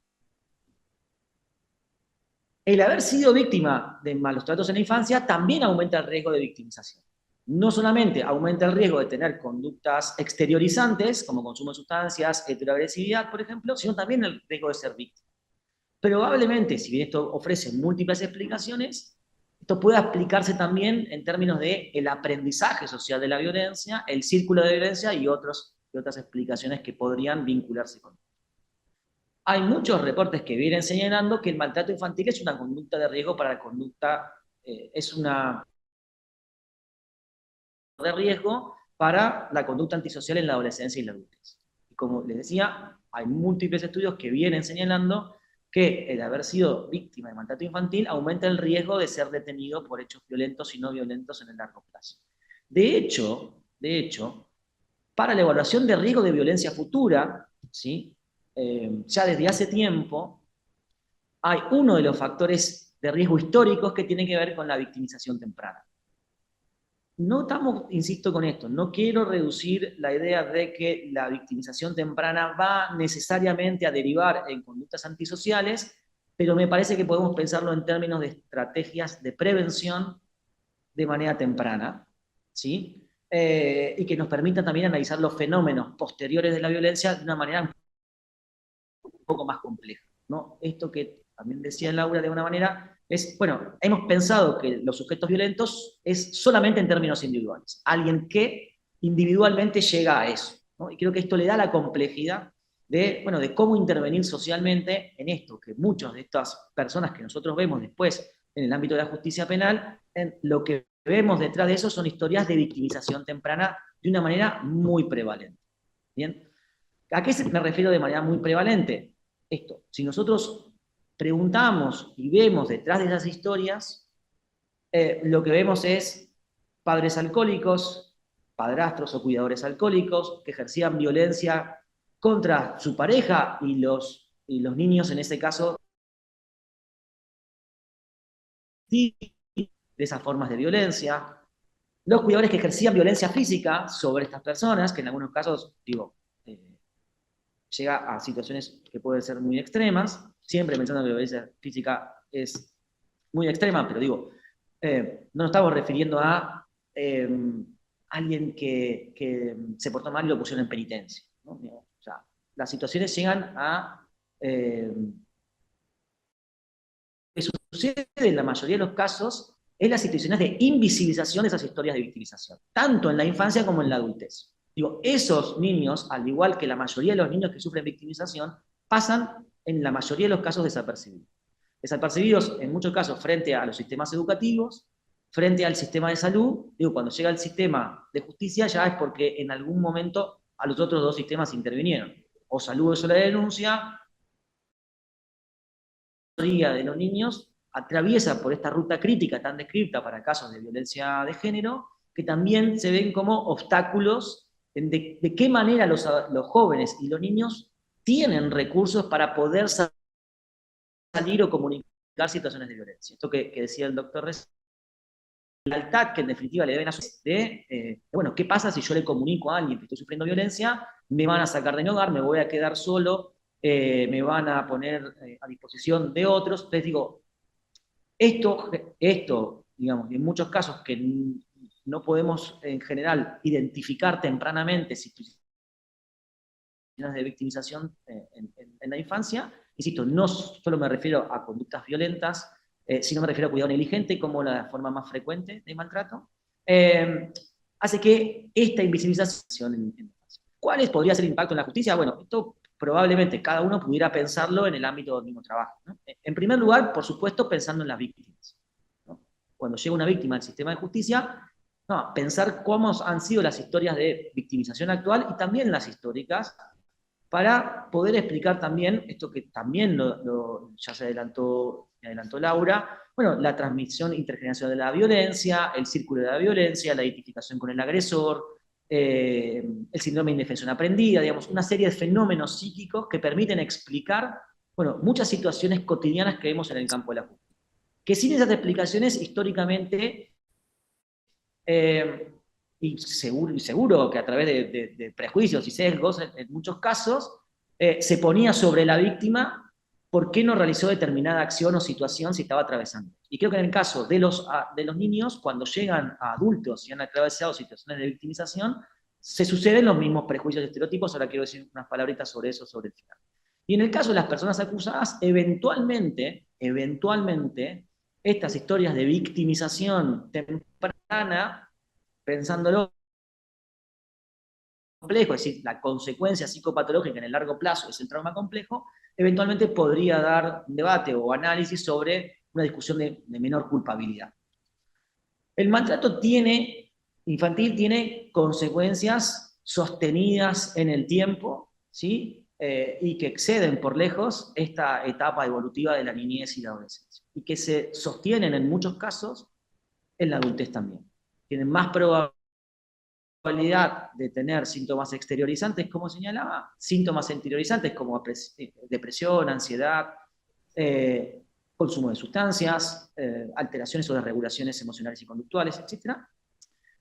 El haber sido víctima de malos tratos en la infancia también aumenta el riesgo de victimización. No solamente aumenta el riesgo de tener conductas exteriorizantes, como consumo de sustancias, heteroagresividad, por ejemplo, sino también el riesgo de ser víctima. Probablemente, si bien esto ofrece múltiples explicaciones, esto puede aplicarse también en términos de el aprendizaje social de la violencia, el círculo de violencia y otras explicaciones que podrían vincularse con esto. Hay muchos reportes que vienen señalando que el maltrato infantil es una conducta de riesgo para la conducta, es una de riesgo para la conducta antisocial en la adolescencia y la adultez. Y como les decía, hay múltiples estudios que vienen señalando que el haber sido víctima de maltrato infantil aumenta el riesgo de ser detenido por hechos violentos y no violentos en el largo plazo. De hecho, para la evaluación de riesgo de violencia futura, ¿sí? Ya desde hace tiempo, hay uno de los factores de riesgo históricos que tiene que ver con la victimización temprana. No estamos, insisto con esto, no quiero reducir la idea de que la victimización temprana va necesariamente a derivar en conductas antisociales, pero me parece que podemos pensarlo en términos de estrategias de prevención de manera temprana, ¿sí? Y que nos permitan también analizar los fenómenos posteriores de la violencia de una manera un poco más compleja, ¿no? Esto que también decía Laura de una manera es, bueno, hemos pensado que los sujetos violentos es solamente en términos individuales, alguien que individualmente llega a eso, ¿no? Y creo que esto le da la complejidad de, bueno, de cómo intervenir socialmente en esto, que muchas de estas personas que nosotros vemos después en el ámbito de la justicia penal, lo que vemos detrás de eso son historias de victimización temprana de una manera muy prevalente. ¿Bien? ¿A qué me refiero de manera muy prevalente? Esto, si nosotros preguntamos y vemos detrás de esas historias, lo que vemos es padres alcohólicos, padrastros o cuidadores alcohólicos que ejercían violencia contra su pareja y los niños en ese caso de esas formas de violencia, los cuidadores que ejercían violencia física sobre estas personas, que en algunos casos, digo, llega a situaciones que pueden ser muy extremas, siempre pensando que la violencia física es muy extrema, pero digo, no nos estamos refiriendo a alguien que se portó mal y lo pusieron en penitencia, ¿no? O sea, las situaciones llegan a sucede en la mayoría de los casos es las situaciones de invisibilización de esas historias de victimización, tanto en la infancia como en la adultez. Digo, esos niños, al igual que la mayoría de los niños que sufren victimización, pasan en la mayoría de los casos desapercibidos. Desapercibidos en muchos casos frente a los sistemas educativos, frente al sistema de salud. Digo, cuando llega el sistema de justicia ya es porque en algún momento a los otros dos sistemas intervinieron. O salud eso la denuncia, de los niños atraviesa por esta ruta crítica tan descrita para casos de violencia de género, que también se ven como obstáculos de qué manera los jóvenes y los niños tienen recursos para poder salir o comunicar situaciones de violencia. Esto que decía el doctor recién, la lealtad que en definitiva le deben hacer bueno, ¿qué pasa si yo le comunico a alguien que estoy sufriendo violencia? Me van a sacar de mi hogar, me voy a quedar solo, me van a poner a disposición de otros. Entonces digo, esto, digamos, en muchos casos que no podemos en general identificar tempranamente situaciones de victimización en la infancia, insisto, no solo me refiero a conductas violentas, sino me refiero a cuidado negligente como la forma más frecuente de maltrato, hace que esta invisibilización en la infancia. ¿Cuál podría ser el impacto en la justicia? Bueno, esto probablemente cada uno pudiera pensarlo en el ámbito del mismo trabajo, ¿no? En primer lugar, por supuesto, pensando en las víctimas, ¿no? Cuando llega una víctima al sistema de justicia, no, pensar cómo han sido las historias de victimización actual y también las históricas, para poder explicar también esto que también ya se adelantó Laura, bueno, la transmisión intergeneracional de la violencia, el círculo de la violencia, la identificación con el agresor, el síndrome de indefensión aprendida, digamos, una serie de fenómenos psíquicos que permiten explicar, bueno, muchas situaciones cotidianas que vemos en el campo de la justicia. Que sin esas explicaciones, históricamente, y seguro que a través de prejuicios y sesgos, en muchos casos, se ponía sobre la víctima por qué no realizó determinada acción o situación si estaba atravesando. Y creo que en el caso de los niños, cuando llegan a adultos y han atravesado situaciones de victimización, se suceden los mismos prejuicios y estereotipos. Ahora quiero decir unas palabritas sobre eso, sobre el final. Y en el caso de las personas acusadas, eventualmente, estas historias de victimización temprana, pensándolo complejo, es decir, la consecuencia psicopatológica en el largo plazo es el trauma complejo, eventualmente podría dar un debate o análisis sobre una discusión de menor culpabilidad. El maltrato infantil tiene consecuencias sostenidas en el tiempo, ¿sí? Y que exceden por lejos esta etapa evolutiva de la niñez y la adolescencia, y que se sostienen en muchos casos en la adultez también. Tienen más probabilidad de tener síntomas exteriorizantes, como señalaba, síntomas interiorizantes como depresión, ansiedad, consumo de sustancias, alteraciones o desregulaciones emocionales y conductuales, etc.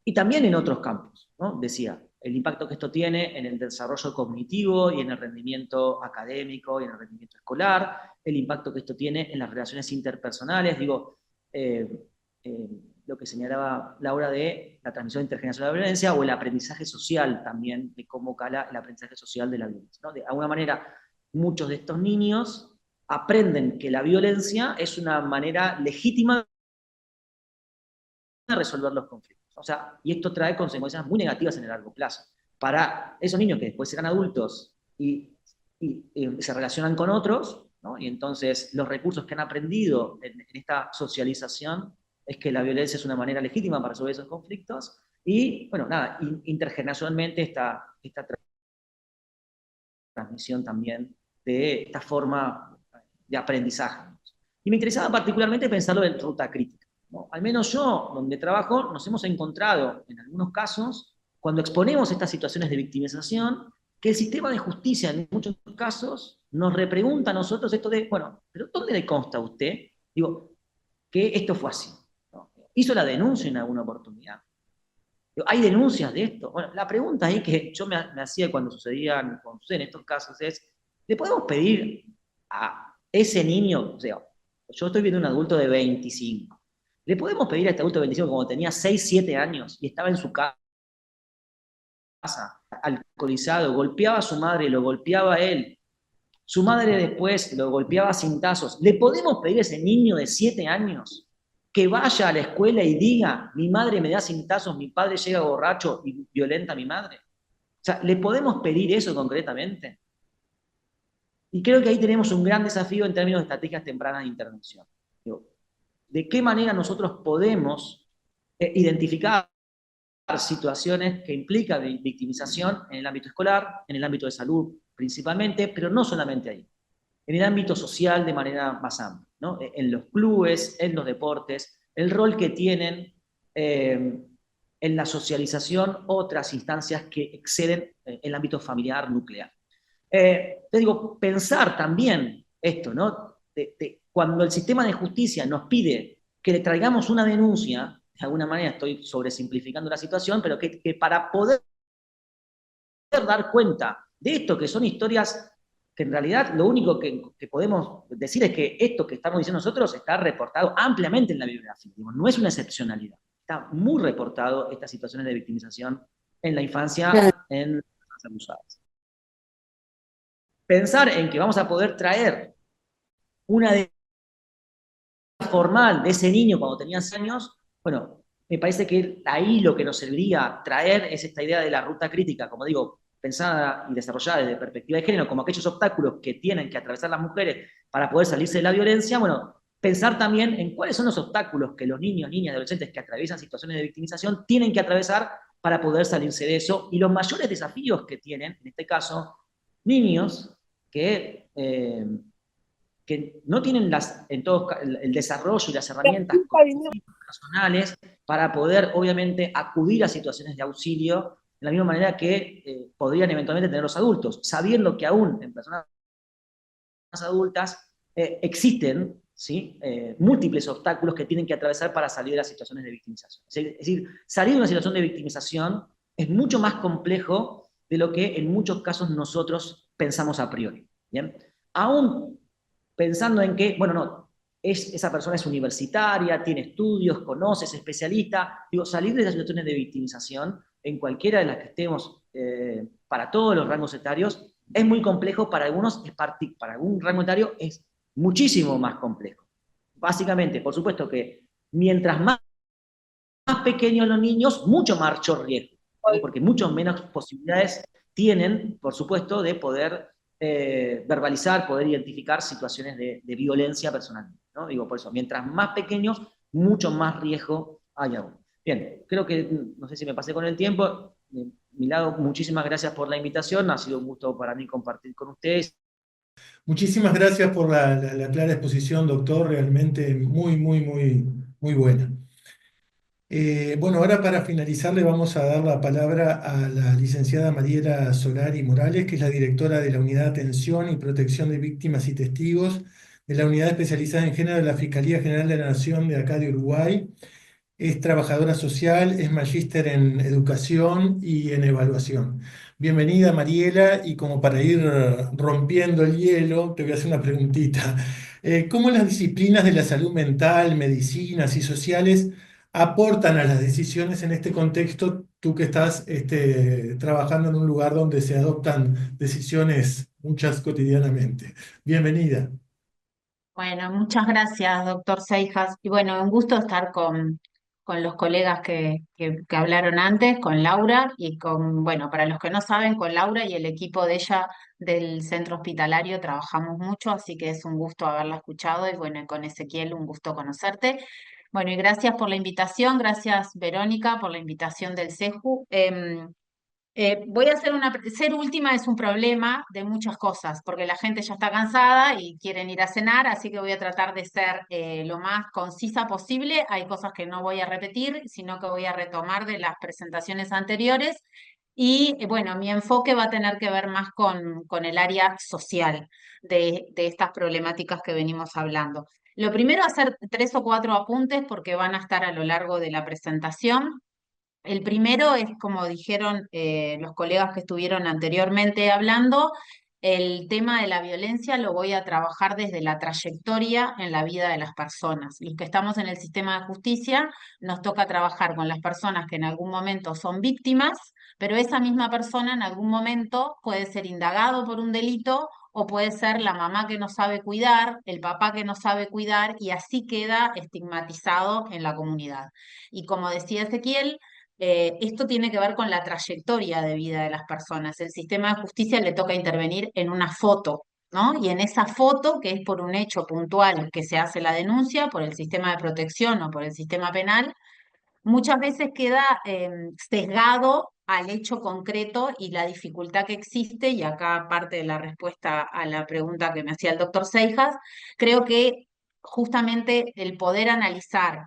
Y también en otros campos, ¿no? Decía, el impacto que esto tiene en el desarrollo cognitivo y en el rendimiento académico y en el rendimiento escolar, el impacto que esto tiene en las relaciones interpersonales, digo, lo que señalaba Laura de la transmisión intergeneracional de la violencia, o el aprendizaje social también, de cómo cala el aprendizaje social de la violencia, ¿no? De alguna manera, muchos de estos niños aprenden que la violencia es una manera legítima de resolver los conflictos. O sea, y esto trae consecuencias muy negativas en el largo plazo. Para esos niños que después serán adultos y se relacionan con otros, ¿no? Y entonces los recursos que han aprendido en esta socialización es que la violencia es una manera legítima para resolver esos conflictos, y, bueno, nada, intergeneracionalmente esta transmisión también de esta forma de aprendizaje. Y me interesaba particularmente pensarlo en ruta crítica, ¿no? Al menos yo, donde trabajo, nos hemos encontrado en algunos casos, cuando exponemos estas situaciones de victimización, que el sistema de justicia en muchos casos nos repregunta a nosotros esto de, bueno, ¿pero dónde le consta a usted? Digo, que esto fue así, ¿no? ¿Hizo la denuncia en alguna oportunidad? ¿Hay denuncias de esto? Bueno, la pregunta ahí que yo me hacía cuando suceden estos casos es, ¿le podemos pedir a ese niño, o sea, yo estoy viendo un adulto de 25, ¿le podemos pedir a este adulto de 25 como tenía 6, 7 años y estaba en su casa, alcoholizado, golpeaba a su madre, lo golpeaba a él, Su madre después lo golpeaba a cintazos. ¿Le podemos pedir a ese niño de 7 años que vaya a la escuela y diga, mi madre me da cintazos, mi padre llega borracho y violenta a mi madre? O sea, ¿le podemos pedir eso concretamente? Y creo que ahí tenemos un gran desafío en términos de estrategias tempranas de intervención. Digo, ¿de qué manera nosotros podemos identificar situaciones que implican victimización en el ámbito escolar, en el ámbito de salud principalmente, pero no solamente ahí, en el ámbito social de manera más amplia, ¿no? En los clubes, en los deportes, el rol que tienen en la socialización otras instancias que exceden el ámbito familiar nuclear. Te digo, pensar también esto, ¿no? Cuando el sistema de justicia nos pide que le traigamos una denuncia, de alguna manera estoy sobresimplificando la situación, pero que para poder dar cuenta de esto, que son historias que en realidad lo único que podemos decir es que esto que estamos diciendo nosotros está reportado ampliamente en la bibliografía, no es una excepcionalidad, está muy reportado estas situaciones de victimización en la infancia, en las abusadas. Pensar en que vamos a poder traer una denuncia formal de ese niño cuando tenía 6 años, bueno, me parece que ahí lo que nos serviría traer es esta idea de la ruta crítica, como digo, pensada y desarrollada desde perspectiva de género, como aquellos obstáculos que tienen que atravesar las mujeres para poder salirse de la violencia, bueno, pensar también en cuáles son los obstáculos que los niños, niñas, adolescentes que atraviesan situaciones de victimización tienen que atravesar para poder salirse de eso, y los mayores desafíos que tienen, en este caso, niños que no tienen el desarrollo y las herramientas personales para poder, obviamente, acudir a situaciones de auxilio de la misma manera que podrían eventualmente tener los adultos, sabiendo que aún en personas adultas existen, ¿sí? Múltiples obstáculos que tienen que atravesar para salir de las situaciones de victimización. Es decir, salir de una situación de victimización es mucho más complejo de lo que en muchos casos nosotros pensamos a priori. ¿Bien? Aún pensando en que, bueno, no, esa persona es universitaria, tiene estudios, conoce, es especialista. Digo, salir de esas situaciones de victimización, en cualquiera de las que estemos, para todos los rangos etarios, es muy complejo, para algunos, para algún rango etario es muchísimo más complejo. Básicamente, por supuesto que mientras más pequeños los niños, mucho más mayor riesgo, ¿no? Porque mucho menos posibilidades tienen, por supuesto, de poder verbalizar, poder identificar situaciones de violencia personal, ¿no? Digo, por eso, mientras más pequeños, mucho más riesgo hay aún. Bien, creo que, no sé si me pasé con el tiempo, de mi lado, muchísimas gracias por la invitación, ha sido un gusto para mí compartir con ustedes. Muchísimas gracias por la clara exposición, doctor, realmente muy buena. Bueno, ahora para finalizar le vamos a dar la palabra a la licenciada Mariela Solari Morales, que es la directora de la Unidad de Atención y Protección de Víctimas y Testigos de la Unidad Especializada en Género de la Fiscalía General de la Nación de acá de Uruguay. Es trabajadora social, es magíster en educación y en evaluación. Bienvenida, Mariela, y como para ir rompiendo el hielo, te voy a hacer una preguntita. ¿Cómo las disciplinas de la salud mental, medicinas y sociales aportan a las decisiones en este contexto, tú que estás trabajando en un lugar donde se adoptan decisiones muchas cotidianamente? Bienvenida. Bueno, muchas gracias, doctor Seijas. Y bueno, un gusto estar con los colegas que hablaron antes, con Laura y bueno, para los que no saben, con Laura y el equipo de ella del centro hospitalario trabajamos mucho, así que es un gusto haberla escuchado y bueno, y con Ezequiel un gusto conocerte. Bueno, y gracias por la invitación, gracias Verónica por la invitación del CEJU. Voy a hacer ser última es un problema de muchas cosas, porque la gente ya está cansada y quieren ir a cenar, así que voy a tratar de ser lo más concisa posible. Hay cosas que no voy a repetir, sino que voy a retomar de las presentaciones anteriores. Y bueno, mi enfoque va a tener que ver más con el área social de estas problemáticas que venimos hablando. Lo primero, hacer 3 o 4 apuntes porque van a estar a lo largo de la presentación. El primero es, como dijeron los colegas que estuvieron anteriormente hablando, el tema de la violencia lo voy a trabajar desde la trayectoria en la vida de las personas. Los que estamos en el sistema de justicia nos toca trabajar con las personas que en algún momento son víctimas, pero esa misma persona en algún momento puede ser indagado por un delito o puede ser la mamá que no sabe cuidar, el papá que no sabe cuidar, y así queda estigmatizado en la comunidad. Y como decía Ezequiel, esto tiene que ver con la trayectoria de vida de las personas. El sistema de justicia le toca intervenir en una foto, ¿no? Y en esa foto, que es por un hecho puntual que se hace la denuncia, por el sistema de protección o por el sistema penal, muchas veces queda sesgado al hecho concreto y la dificultad que existe, y acá parte de la respuesta a la pregunta que me hacía el doctor Seijas. Creo que justamente el poder analizar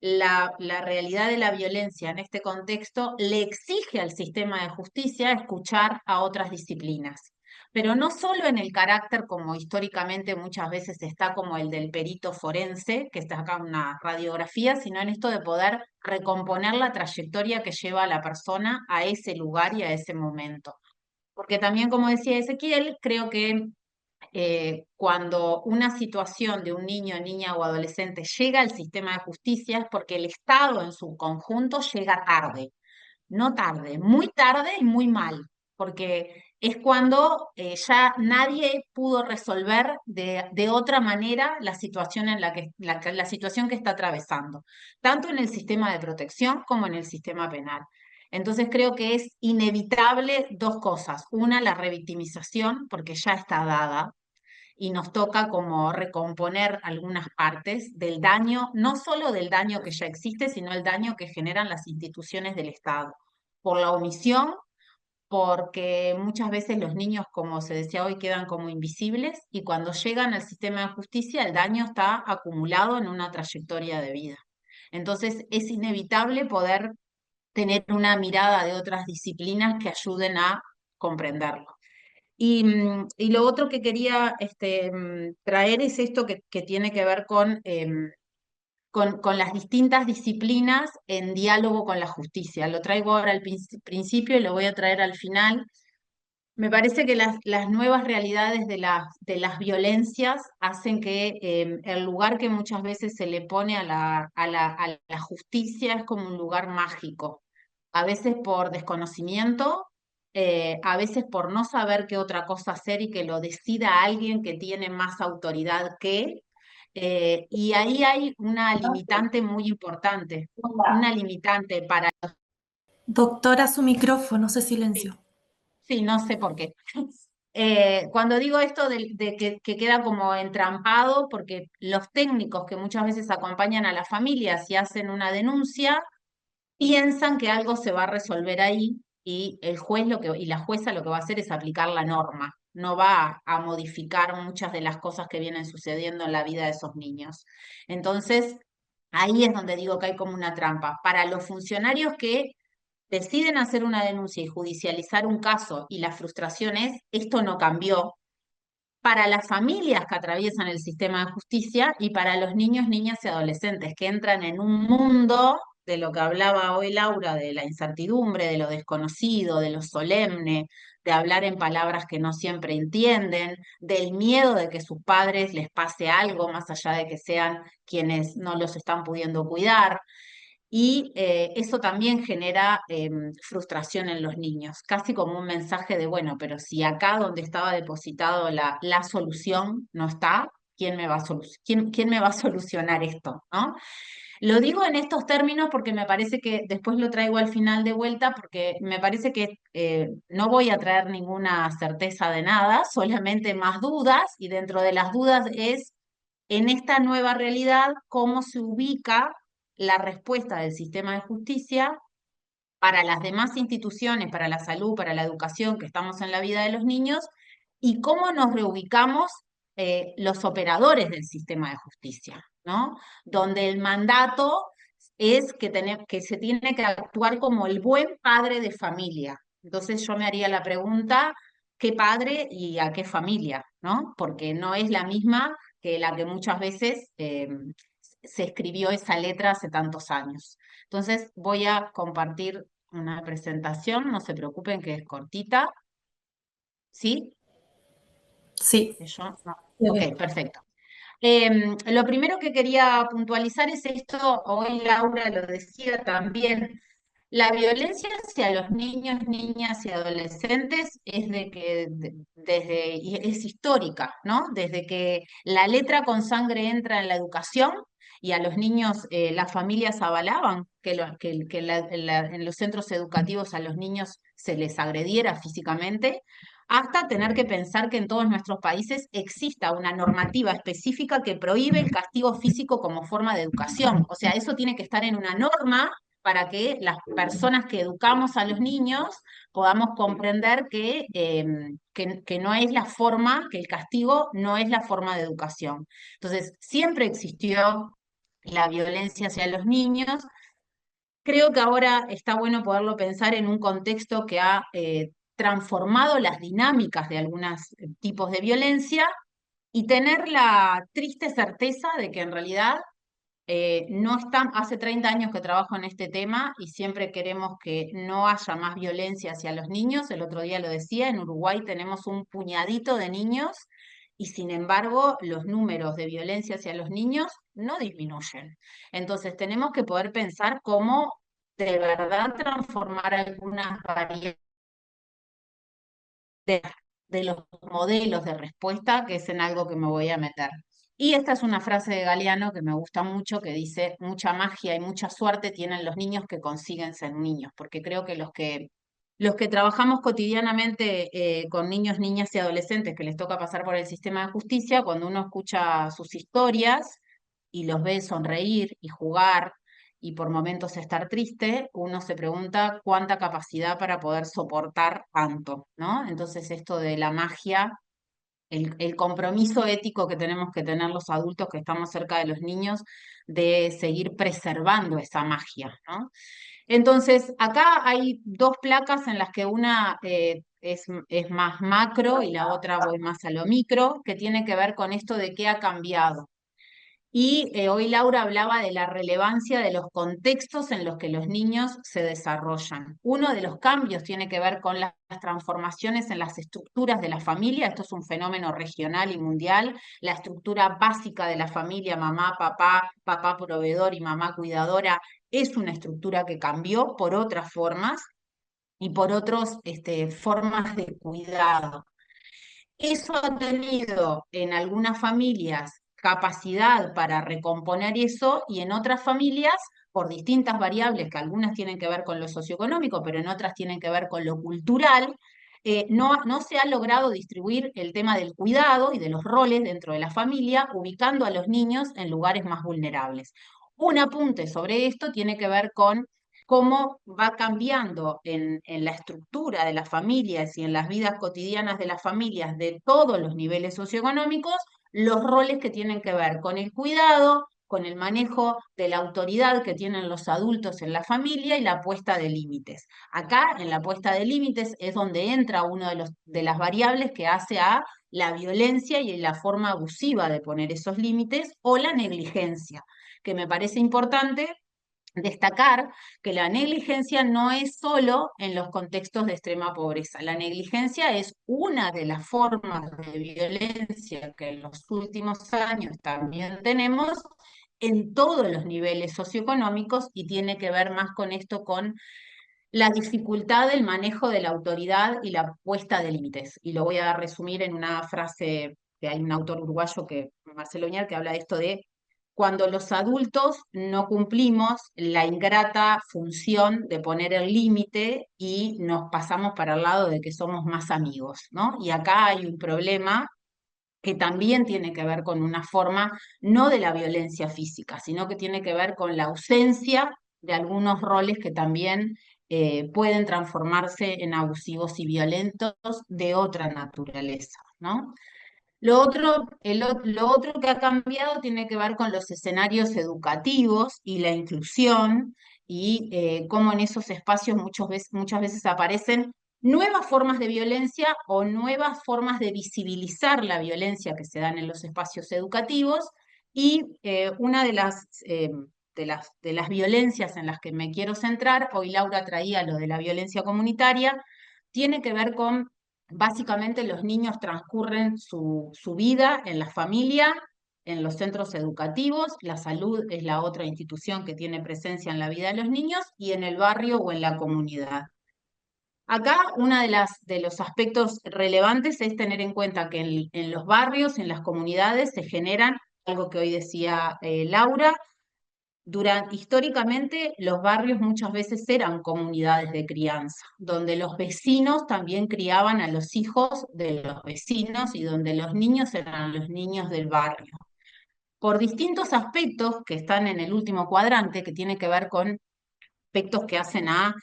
la realidad de la violencia en este contexto le exige al sistema de justicia escuchar a otras disciplinas, pero no solo en el carácter como históricamente muchas veces está como el del perito forense, que está acá una radiografía, sino en esto de poder recomponer la trayectoria que lleva a la persona a ese lugar y a ese momento. Porque también, como decía Ezequiel, creo que cuando una situación de un niño, niña o adolescente llega al sistema de justicia es porque el Estado en su conjunto llega tarde, no tarde, muy tarde y muy mal, porque es cuando ya nadie pudo resolver de otra manera la situación en la situación que está atravesando, tanto en el sistema de protección como en el sistema penal. Entonces creo que es inevitable dos cosas. Una, la revictimización, porque ya está dada, y nos toca como recomponer algunas partes del daño, no solo del daño que ya existe, sino el daño que generan las instituciones del Estado, por la omisión, porque muchas veces los niños, como se decía hoy, quedan como invisibles, y cuando llegan al sistema de justicia el daño está acumulado en una trayectoria de vida. Entonces es inevitable poder tener una mirada de otras disciplinas que ayuden a comprenderlo. Y lo otro que quería traer es esto que tiene que ver con las distintas disciplinas en diálogo con la justicia. Lo traigo ahora al principio y lo voy a traer al final. Me parece que las nuevas realidades de las violencias hacen que el lugar que muchas veces se le pone a la justicia es como un lugar mágico, a veces por desconocimiento, a veces por no saber qué otra cosa hacer y que lo decida alguien que tiene más autoridad y ahí hay una limitante muy importante, una limitante para... Doctora, su micrófono se silenció. Sí, no sé por qué. Cuando digo esto de que queda como entrampado, porque los técnicos que muchas veces acompañan a las familias y hacen una denuncia, piensan que algo se va a resolver ahí, y el juez y la jueza lo que va a hacer es aplicar la norma, no va a modificar muchas de las cosas que vienen sucediendo en la vida de esos niños. Entonces, ahí es donde digo que hay como una trampa. Para los funcionarios que deciden hacer una denuncia y judicializar un caso, y la frustración es, esto no cambió, para las familias que atraviesan el sistema de justicia y para los niños, niñas y adolescentes que entran en un mundo de lo que hablaba hoy Laura, de la incertidumbre, de lo desconocido, de lo solemne, de hablar en palabras que no siempre entienden, del miedo de que sus padres les pase algo más allá de que sean quienes no los están pudiendo cuidar. Y eso también genera frustración en los niños, casi como un mensaje de, bueno, pero si acá donde estaba depositado la solución no está, ¿quién me va a solucionar esto? ¿No? Lo digo en estos términos porque me parece que después lo traigo al final de vuelta, porque me parece que no voy a traer ninguna certeza de nada, solamente más dudas, y dentro de las dudas es, en esta nueva realidad, cómo se ubica la respuesta del sistema de justicia para las demás instituciones, para la salud, para la educación, que estamos en la vida de los niños, y cómo nos reubicamos los operadores del sistema de justicia, ¿no? Donde el mandato es que se tiene que actuar como el buen padre de familia. Entonces yo me haría la pregunta, ¿qué padre y a qué familia? ¿No? Porque no es la misma que la que muchas veces se escribió esa letra hace tantos años. Entonces voy a compartir una presentación, no se preocupen que es cortita. ¿Sí? Sí. No. Ok, perfecto. Lo primero que quería puntualizar es esto, hoy Laura lo decía también, La violencia hacia los niños, niñas y adolescentes es es histórica, ¿no? Desde que la letra con sangre entra en la educación y a los niños, las familias avalaban que en los centros educativos a los niños se les agrediera físicamente, hasta tener que pensar que en todos nuestros países exista una normativa específica que prohíbe el castigo físico como forma de educación. O sea, eso tiene que estar en una norma para que las personas que educamos a los niños podamos comprender que no es la forma, que el castigo no es la forma de educación. Entonces, siempre existió la violencia hacia los niños. Creo que ahora está bueno poderlo pensar en un contexto que ha transformado las dinámicas de algunos tipos de violencia y tener la triste certeza de que en realidad no está, hace 30 años que trabajo en este tema y siempre queremos que no haya más violencia hacia los niños. El otro día lo decía, en Uruguay tenemos un puñadito de niños y sin embargo los números de violencia hacia los niños no disminuyen. Entonces tenemos que poder pensar cómo de verdad transformar algunas variables de los modelos de respuesta, que es en algo que me voy a meter. Y esta es una frase de Galeano que me gusta mucho, que dice, mucha magia y mucha suerte tienen los niños que consiguen ser niños, porque creo que los que trabajamos cotidianamente con niños, niñas y adolescentes que les toca pasar por el sistema de justicia, cuando uno escucha sus historias y los ve sonreír y jugar y por momentos estar triste, uno se pregunta cuánta capacidad para poder soportar tanto, ¿no? Entonces esto de la magia, el compromiso ético que tenemos que tener los adultos que estamos cerca de los niños de seguir preservando esa magia, ¿no? Entonces, acá hay dos placas en las que una es más macro y la otra voy más a lo micro, que tiene que ver con esto de qué ha cambiado. Y hoy Laura hablaba de la relevancia de los contextos en los que los niños se desarrollan. Uno de los cambios tiene que ver con las transformaciones en las estructuras de la familia. Esto es un fenómeno regional y mundial. La estructura básica de la familia, mamá, papá, papá proveedor y mamá cuidadora, es una estructura que cambió por otras formas y por otras formas de cuidado. Eso ha tenido en algunas familias capacidad para recomponer eso y en otras familias, por distintas variables, que algunas tienen que ver con lo socioeconómico, pero en otras tienen que ver con lo cultural, no se ha logrado distribuir el tema del cuidado y de los roles dentro de la familia, ubicando a los niños en lugares más vulnerables. Un apunte sobre esto tiene que ver con cómo va cambiando en la estructura de las familias y en las vidas cotidianas de las familias de todos los niveles socioeconómicos, los roles que tienen que ver con el cuidado, con el manejo de la autoridad que tienen los adultos en la familia y la puesta de límites. Acá, en la puesta de límites, es donde entra uno de las variables que hace a la violencia y la forma abusiva de poner esos límites o la negligencia, que me parece importante destacar que la negligencia no es solo en los contextos de extrema pobreza. La negligencia es una de las formas de violencia que en los últimos años también tenemos en todos los niveles socioeconómicos y tiene que ver más con esto, con la dificultad del manejo de la autoridad y la puesta de límites. Y lo voy a resumir en una frase que hay un autor uruguayo, Marcelo Oñar, que habla de esto de cuando los adultos no cumplimos la ingrata función de poner el límite y nos pasamos para el lado de que somos más amigos, ¿no? Y acá hay un problema que también tiene que ver con una forma, no de la violencia física, sino que tiene que ver con la ausencia de algunos roles que también pueden transformarse en abusivos y violentos de otra naturaleza, ¿no? Lo otro que ha cambiado tiene que ver con los escenarios educativos y la inclusión y cómo en esos espacios muchas veces aparecen nuevas formas de violencia o nuevas formas de visibilizar la violencia que se dan en los espacios educativos. Y una de las violencias en las que me quiero centrar, hoy Laura traía lo de la violencia comunitaria, tiene que ver con básicamente los niños transcurren su vida en la familia en los centros educativos, la salud es la otra institución que tiene presencia en la vida de los niños, y en el barrio o en la comunidad. Acá uno de los aspectos relevantes es tener en cuenta que en los barrios, en las comunidades, se generan, algo que hoy decía Laura, históricamente los barrios muchas veces eran comunidades de crianza, donde los vecinos también criaban a los hijos de los vecinos y donde los niños eran los niños del barrio. Por distintos aspectos que están en el último cuadrante, que tiene que ver con aspectos que hacen a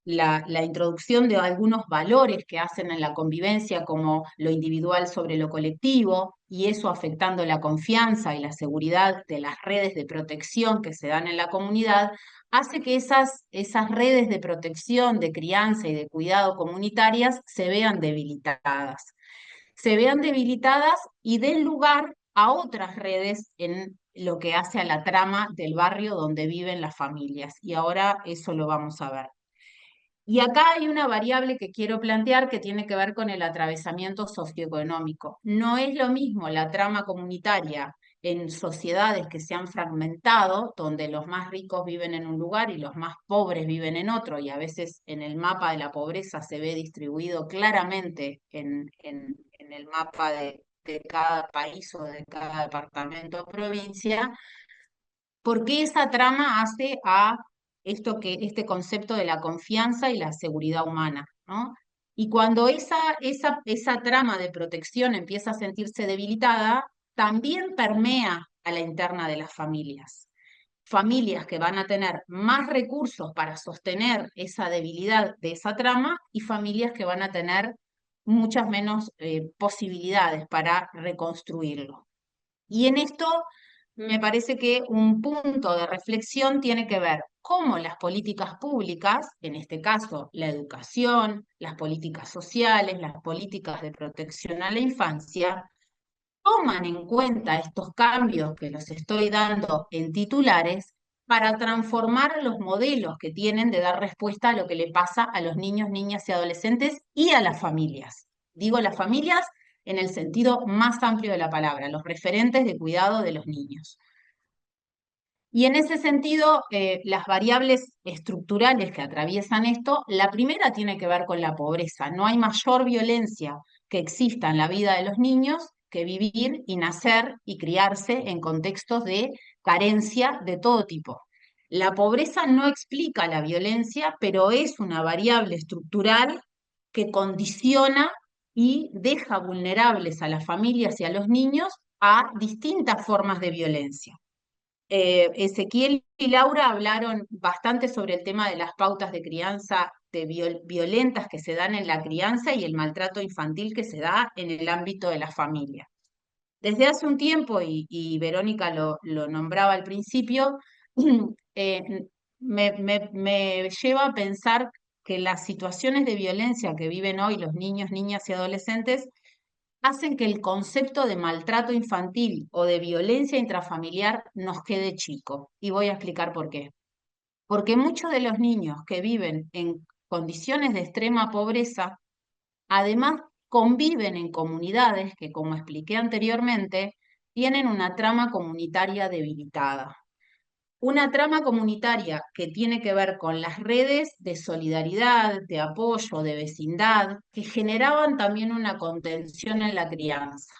la introducción de algunos valores que hacen en la convivencia, como lo individual sobre lo colectivo, y eso afectando la confianza y la seguridad de las redes de protección que se dan en la comunidad, hace que esas redes de protección, de crianza y de cuidado comunitarias se vean debilitadas. Se vean debilitadas y den lugar a otras redes en lo que hace a la trama del barrio donde viven las familias. Y ahora eso lo vamos a ver. Y acá hay una variable que quiero plantear que tiene que ver con el atravesamiento socioeconómico. No es lo mismo la trama comunitaria en sociedades que se han fragmentado, donde los más ricos viven en un lugar y los más pobres viven en otro, y a veces en el mapa de la pobreza se ve distribuido claramente en el mapa de cada país o de cada departamento o provincia, porque esa trama hace a este concepto de la confianza y la seguridad humana, ¿no? Y cuando esa trama de protección empieza a sentirse debilitada, también permea a la interna de las familias. Familias que van a tener más recursos para sostener esa debilidad de esa trama y familias que van a tener muchas menos posibilidades para reconstruirlo. Y en esto me parece que un punto de reflexión tiene que ver cómo las políticas públicas, en este caso la educación, las políticas sociales, las políticas de protección a la infancia, toman en cuenta estos cambios que los estoy dando en titulares para transformar los modelos que tienen de dar respuesta a lo que le pasa a los niños, niñas y adolescentes y a las familias. Digo las familias en el sentido más amplio de la palabra, los referentes de cuidado de los niños. Y en ese sentido, las variables estructurales que atraviesan esto, la primera tiene que ver con la pobreza. No hay mayor violencia que exista en la vida de los niños que vivir y nacer y criarse en contextos de carencia de todo tipo. La pobreza no explica la violencia, pero es una variable estructural que condiciona y deja vulnerables a las familias y a los niños a distintas formas de violencia. Ezequiel y Laura hablaron bastante sobre el tema de las pautas de crianza violentas que se dan en la crianza y el maltrato infantil que se da en el ámbito de la familia. Desde hace un tiempo, y Verónica lo nombraba al principio, me lleva a pensar que las situaciones de violencia que viven hoy los niños, niñas y adolescentes hacen que el concepto de maltrato infantil o de violencia intrafamiliar nos quede chico. Y voy a explicar por qué. Porque muchos de los niños que viven en condiciones de extrema pobreza, además conviven en comunidades que, como expliqué anteriormente, tienen una trama comunitaria debilitada. Una trama comunitaria que tiene que ver con las redes de solidaridad, de apoyo, de vecindad, que generaban también una contención en la crianza.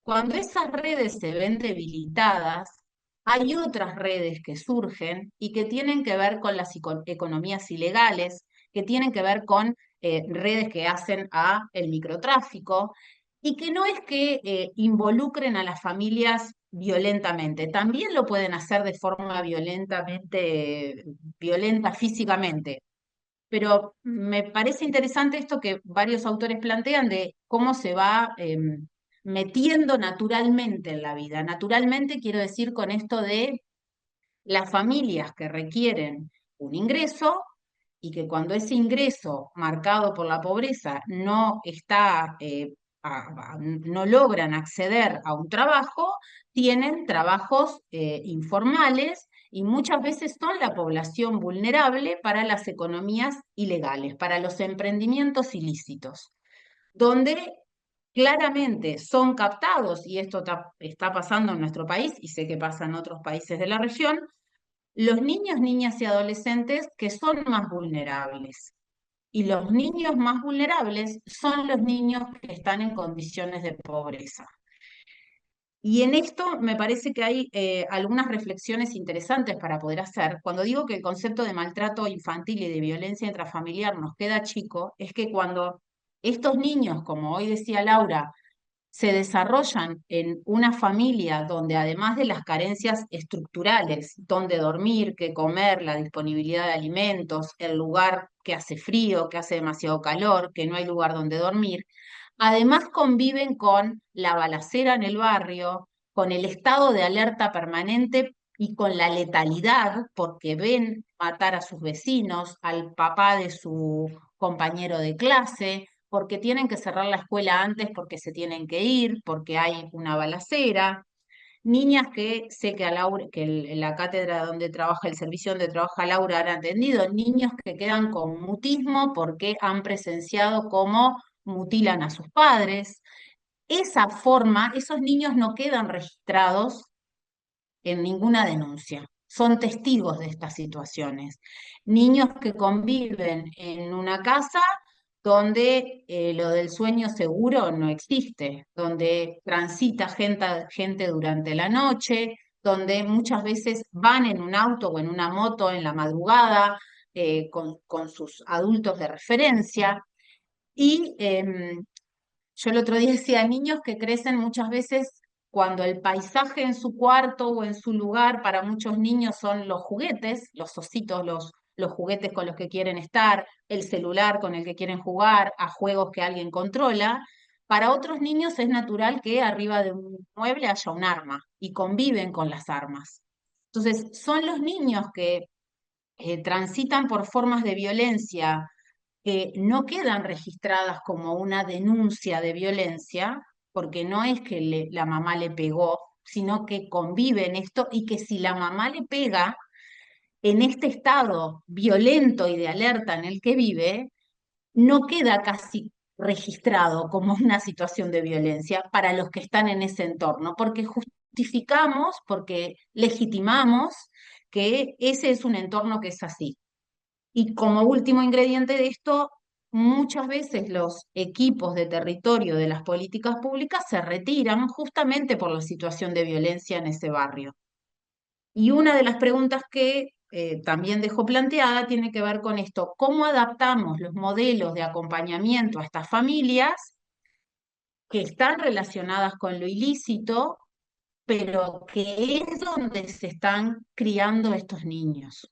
Cuando esas redes se ven debilitadas, hay otras redes que surgen y que tienen que ver con las economías ilegales, que tienen que ver con redes que hacen a el microtráfico, y que no es que involucren a las familias violentamente, también lo pueden hacer de forma violenta físicamente. Pero me parece interesante esto que varios autores plantean de cómo se va metiendo naturalmente en la vida. Naturalmente quiero decir con esto de las familias que requieren un ingreso y que cuando ese ingreso marcado por la pobreza no está, no logran acceder a un trabajo, tienen trabajos informales y muchas veces son la población vulnerable para las economías ilegales, para los emprendimientos ilícitos, donde claramente son captados, y esto está pasando en nuestro país, y sé que pasa en otros países de la región, los niños, niñas y adolescentes que son más vulnerables. Y los niños más vulnerables son los niños que están en condiciones de pobreza. Y en esto me parece que hay algunas reflexiones interesantes para poder hacer. Cuando digo que el concepto de maltrato infantil y de violencia intrafamiliar nos queda chico, es que cuando estos niños, como hoy decía Laura, se desarrollan en una familia donde además de las carencias estructurales, donde dormir, qué comer, la disponibilidad de alimentos, el lugar que hace frío, que hace demasiado calor, que no hay lugar donde dormir, además conviven con la balacera en el barrio, con el estado de alerta permanente y con la letalidad, porque ven matar a sus vecinos, al papá de su compañero de clase, porque tienen que cerrar la escuela antes porque se tienen que ir, porque hay una balacera. Niñas que sé que, la cátedra donde trabaja, el servicio donde trabaja Laura han atendido, niños que quedan con mutismo porque han presenciado cómo mutilan a sus padres. Esa forma, esos niños no quedan registrados en ninguna denuncia. Son testigos de estas situaciones. Niños que conviven en una casa donde lo del sueño seguro no existe, donde transita gente durante la noche, donde muchas veces van en un auto o en una moto en la madrugada con sus adultos de referencia. Y yo el otro día decía, niños que crecen muchas veces cuando el paisaje en su cuarto o en su lugar para muchos niños son los juguetes, los ositos, los juguetes con los que quieren estar, el celular con el que quieren jugar, a juegos que alguien controla. Para otros niños es natural que arriba de un mueble haya un arma y conviven con las armas. Entonces, son los niños que transitan por formas de violencia que no quedan registradas como una denuncia de violencia, porque no es que la mamá le pegó, sino que convive en esto y que si la mamá le pega en este estado violento y de alerta en el que vive, no queda casi registrado como una situación de violencia para los que están en ese entorno, porque justificamos, porque legitimamos que ese es un entorno que es así. Y como último ingrediente de esto, muchas veces los equipos de territorio de las políticas públicas se retiran justamente por la situación de violencia en ese barrio. Y una de las preguntas que también dejó planteada tiene que ver con esto: ¿cómo adaptamos los modelos de acompañamiento a estas familias que están relacionadas con lo ilícito, pero que es donde se están criando estos niños?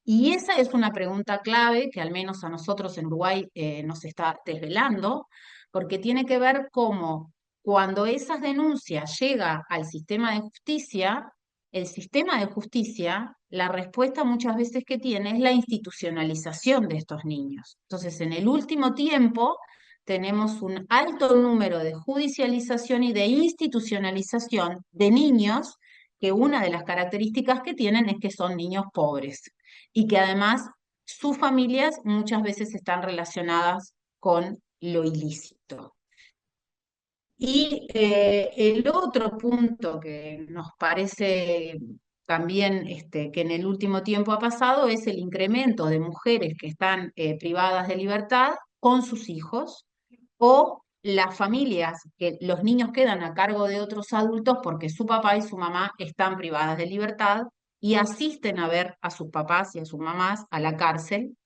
Y esa es una pregunta clave que al menos a nosotros en Uruguay nos está desvelando, porque tiene que ver cómo cuando esas denuncias llegan al sistema de justicia, el sistema de justicia, la respuesta muchas veces que tiene es la institucionalización de estos niños. Entonces, en el último tiempo tenemos un alto número de judicialización y de institucionalización de niños, que una de las características que tienen es que son niños pobres y que además sus familias muchas veces están relacionadas con lo ilícito. Y el otro punto que nos parece también que en el último tiempo ha pasado es el incremento de mujeres que están privadas de libertad con sus hijos, o las familias que los niños quedan a cargo de otros adultos porque su papá y su mamá están privadas de libertad y asisten a ver a sus papás y a sus mamás a la cárcel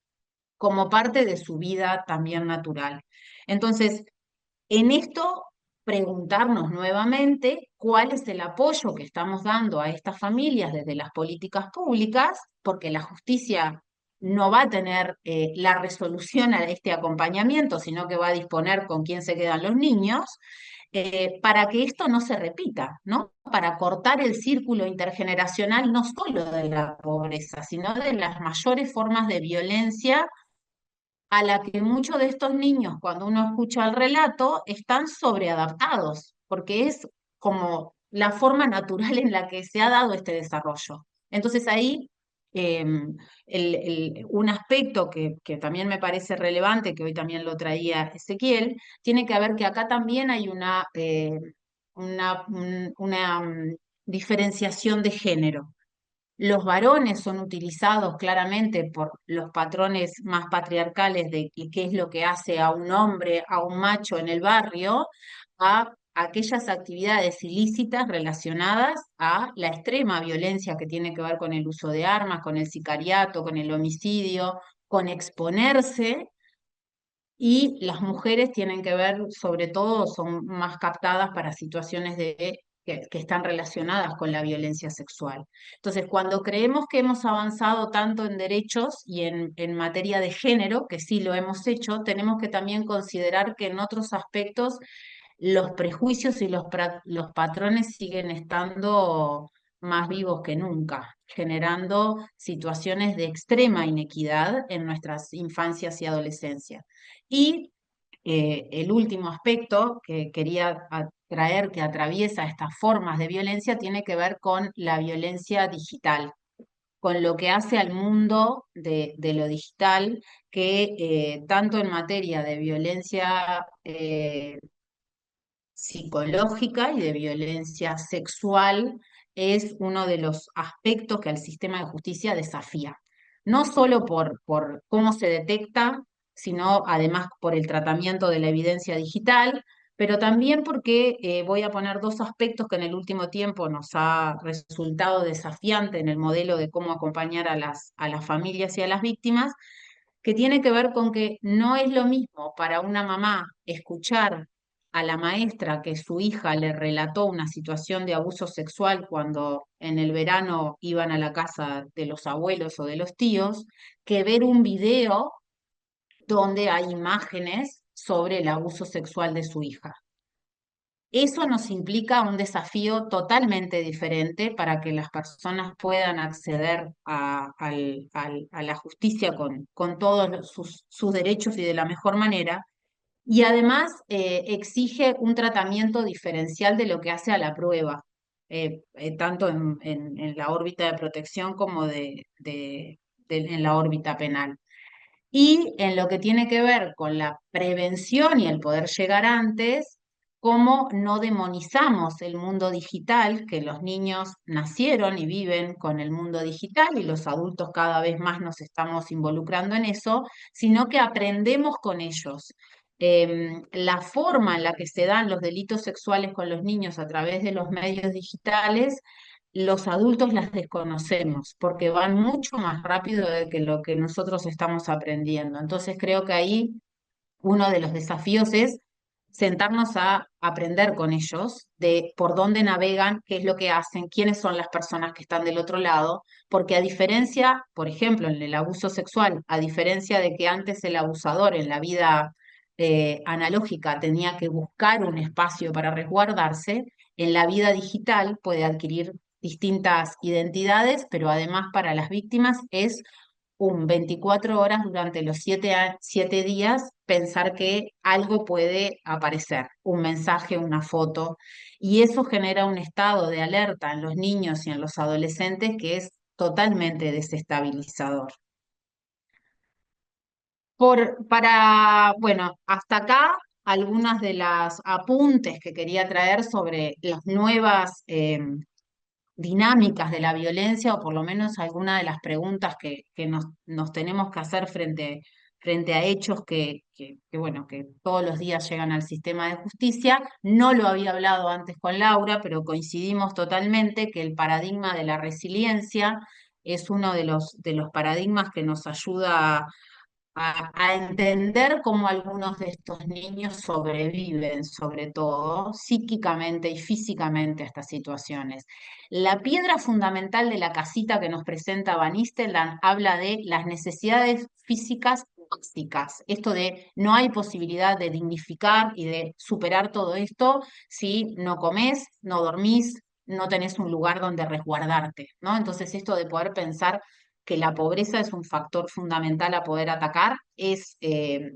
como parte de su vida también natural. Entonces, en esto, preguntarnos nuevamente cuál es el apoyo que estamos dando a estas familias desde las políticas públicas, porque la justicia no va a tener la resolución a este acompañamiento, sino que va a disponer con quién se quedan los niños, para que esto no se repita, ¿no? Para cortar el círculo intergeneracional no solo de la pobreza, sino de las mayores formas de violencia a la que muchos de estos niños, cuando uno escucha el relato, están sobreadaptados, porque es como la forma natural en la que se ha dado este desarrollo. Entonces ahí Un aspecto que también me parece relevante, que hoy también lo traía Ezequiel, tiene que ver que acá también hay una diferenciación de género. Los varones son utilizados claramente por los patrones más patriarcales de qué es lo que hace a un hombre, a un macho en el barrio, a aquellas actividades ilícitas relacionadas a la extrema violencia que tiene que ver con el uso de armas, con el sicariato, con el homicidio, con exponerse, y las mujeres tienen que ver, sobre todo, son más captadas para situaciones que están relacionadas con la violencia sexual. Entonces, cuando creemos que hemos avanzado tanto en derechos y en materia de género, que sí lo hemos hecho, tenemos que también considerar que en otros aspectos los prejuicios y los patrones siguen estando más vivos que nunca, generando situaciones de extrema inequidad en nuestras infancias y adolescencias. Y el último aspecto que quería traer que atraviesa estas formas de violencia tiene que ver con la violencia digital, con lo que hace al mundo de lo digital, que tanto en materia de violencia psicológica y de violencia sexual es uno de los aspectos que al sistema de justicia desafía. No solo por cómo se detecta, sino además por el tratamiento de la evidencia digital, pero también porque voy a poner dos aspectos que en el último tiempo nos ha resultado desafiante en el modelo de cómo acompañar a las familias y a las víctimas, que tiene que ver con que no es lo mismo para una mamá escuchar a la maestra que su hija le relató una situación de abuso sexual cuando en el verano iban a la casa de los abuelos o de los tíos, que ver un video donde hay imágenes sobre el abuso sexual de su hija. Eso nos implica un desafío totalmente diferente para que las personas puedan acceder a la justicia con todos sus derechos y de la mejor manera. Y además exige un tratamiento diferencial de lo que hace a la prueba, tanto en la órbita de protección como en la órbita penal. Y en lo que tiene que ver con la prevención y el poder llegar antes, cómo no demonizamos el mundo digital, que los niños nacieron y viven con el mundo digital y los adultos cada vez más nos estamos involucrando en eso, sino que aprendemos con ellos. La forma en la que se dan los delitos sexuales con los niños a través de los medios digitales, los adultos las desconocemos porque van mucho más rápido de que lo que nosotros estamos aprendiendo. Entonces creo que ahí uno de los desafíos es sentarnos a aprender con ellos de por dónde navegan, qué es lo que hacen, quiénes son las personas que están del otro lado, porque a diferencia, por ejemplo, en el abuso sexual, a diferencia de que antes el abusador en la vida analógica tenía que buscar un espacio para resguardarse, en la vida digital puede adquirir distintas identidades, pero además para las víctimas es un 24 horas durante los 7 días pensar que algo puede aparecer, un mensaje, una foto, y eso genera un estado de alerta en los niños y en los adolescentes que es totalmente desestabilizador. Bueno, hasta acá algunas de las apuntes que quería traer sobre las nuevas dinámicas de la violencia, o por lo menos algunas de las preguntas que nos tenemos que hacer frente a hechos bueno, que todos los días llegan al sistema de justicia. No lo había hablado antes con Laura, pero coincidimos totalmente que el paradigma de la resiliencia es uno de los paradigmas que nos ayuda a entender cómo algunos de estos niños sobreviven, sobre todo psíquicamente y físicamente a estas situaciones. La piedra fundamental de la casita que nos presenta Van Nistelrooy habla de las necesidades físicas básicas. Esto de no hay posibilidad de dignificar y de superar todo esto si no comes, no dormís, no tenés un lugar donde resguardarte, ¿no? Entonces esto de poder pensar que la pobreza es un factor fundamental a poder atacar, es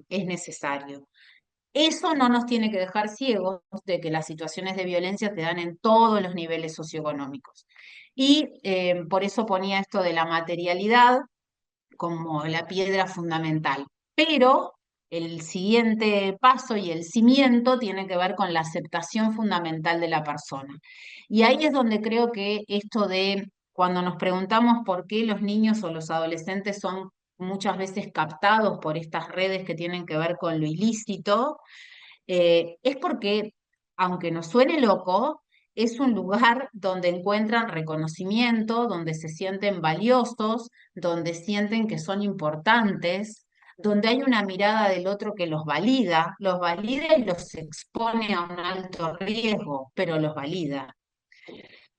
necesario. Eso no nos tiene que dejar ciegos de que las situaciones de violencia se dan en todos los niveles socioeconómicos. Y por eso ponía esto de la materialidad como la piedra fundamental. Pero el siguiente paso y el cimiento tiene que ver con la aceptación fundamental de la persona. Y ahí es donde creo que esto de cuando nos preguntamos por qué los niños o los adolescentes son muchas veces captados por estas redes que tienen que ver con lo ilícito, es porque, aunque nos suene loco, es un lugar donde encuentran reconocimiento, donde se sienten valiosos, donde sienten que son importantes, donde hay una mirada del otro que los valida y los expone a un alto riesgo, pero los valida.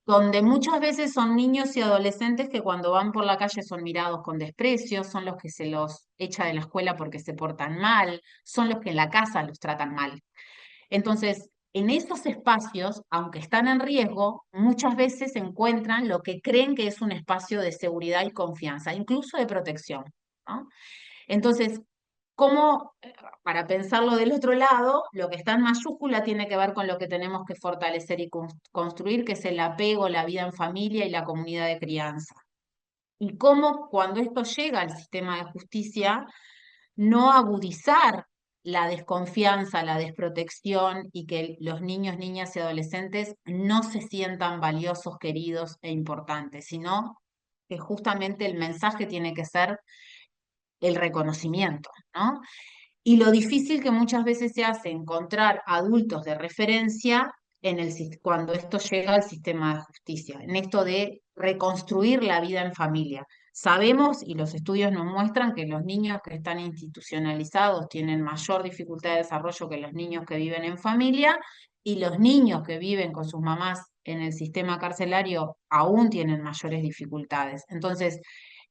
Donde muchas veces son niños y adolescentes que cuando van por la calle son mirados con desprecio, son los que se los echa de la escuela porque se portan mal, son los que en la casa los tratan mal. Entonces, en esos espacios, aunque están en riesgo, muchas veces encuentran lo que creen que es un espacio de seguridad y confianza, incluso de protección, ¿no? Entonces, ¿cómo, para pensarlo del otro lado, lo que está en mayúscula tiene que ver con lo que tenemos que fortalecer y construir, que es el apego, la vida en familia y la comunidad de crianza? Y cómo cuando esto llega al sistema de justicia, no agudizar la desconfianza, la desprotección y que los niños, niñas y adolescentes no se sientan valiosos, queridos e importantes, sino que justamente el mensaje tiene que ser el reconocimiento, ¿no? Y lo difícil que muchas veces se hace encontrar adultos de referencia cuando esto llega al sistema de justicia, en esto de reconstruir la vida en familia. Sabemos, y los estudios nos muestran, que los niños que están institucionalizados tienen mayor dificultad de desarrollo que los niños que viven en familia, y los niños que viven con sus mamás en el sistema carcelario aún tienen mayores dificultades. Entonces,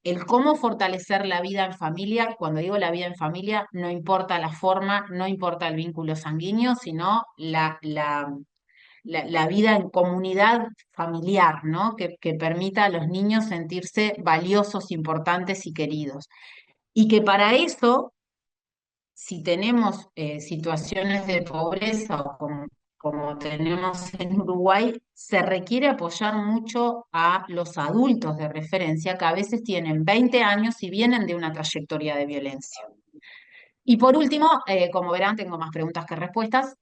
el cómo fortalecer la vida en familia, cuando digo la vida en familia, no importa la forma, no importa el vínculo sanguíneo, sino la vida en comunidad familiar, ¿no? Que permita a los niños sentirse valiosos, importantes y queridos. Y que para eso, si tenemos situaciones de pobreza o como tenemos en Uruguay, se requiere apoyar mucho a los adultos de referencia que a veces tienen 20 años y vienen de una trayectoria de violencia. Y por último, como verán, tengo más preguntas que respuestas.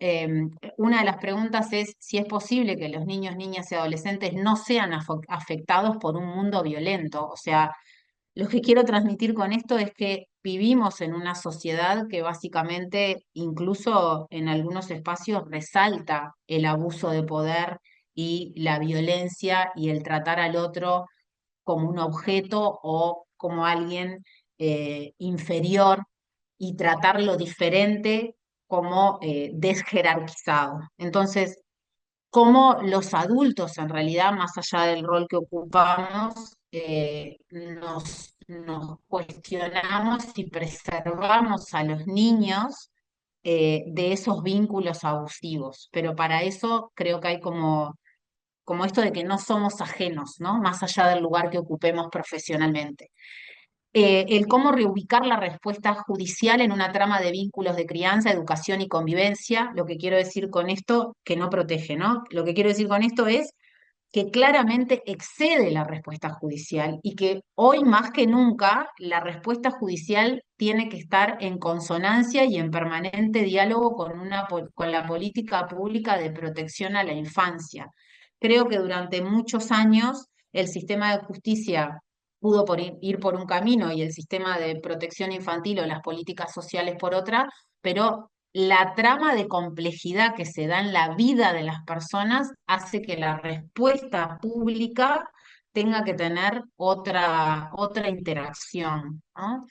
Una de las preguntas es si es posible que los niños, niñas y adolescentes no sean afectados por un mundo violento. O sea, lo que quiero transmitir con esto es que vivimos en una sociedad que básicamente, incluso en algunos espacios, resalta el abuso de poder y la violencia y el tratar al otro como un objeto o como alguien inferior y tratarlo diferente como desjerarquizado. Entonces, cómo los adultos, en realidad, más allá del rol que ocupamos, nos cuestionamos y preservamos a los niños de esos vínculos abusivos. Pero para eso creo que hay como esto de que no somos ajenos, ¿no? Más allá del lugar que ocupemos profesionalmente. El cómo reubicar la respuesta judicial en una trama de vínculos de crianza, educación y convivencia. Lo que quiero decir con esto, que no protege, ¿no? Lo que quiero decir con esto es que claramente excede la respuesta judicial y que hoy más que nunca la respuesta judicial tiene que estar en consonancia y en permanente diálogo con la política pública de protección a la infancia. Creo que durante muchos años el sistema de justicia pudo ir por un camino y el sistema de protección infantil o las políticas sociales por otra, pero la trama de complejidad que se da en la vida de las personas hace que la respuesta pública tenga que tener otra interacción, ¿no?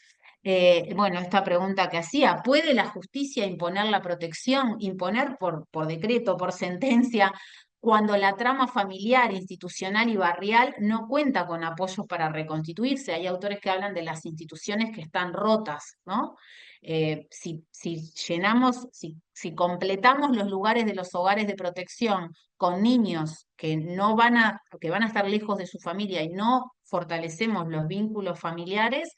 Bueno, esta pregunta que hacía, ¿puede la justicia imponer la protección, imponer por decreto, por sentencia, cuando la trama familiar, institucional y barrial no cuenta con apoyos para reconstituirse? Hay autores que hablan de las instituciones que están rotas, ¿no? Si llenamos, si completamos los lugares de los hogares de protección con niños que van a estar lejos de su familia y no fortalecemos los vínculos familiares,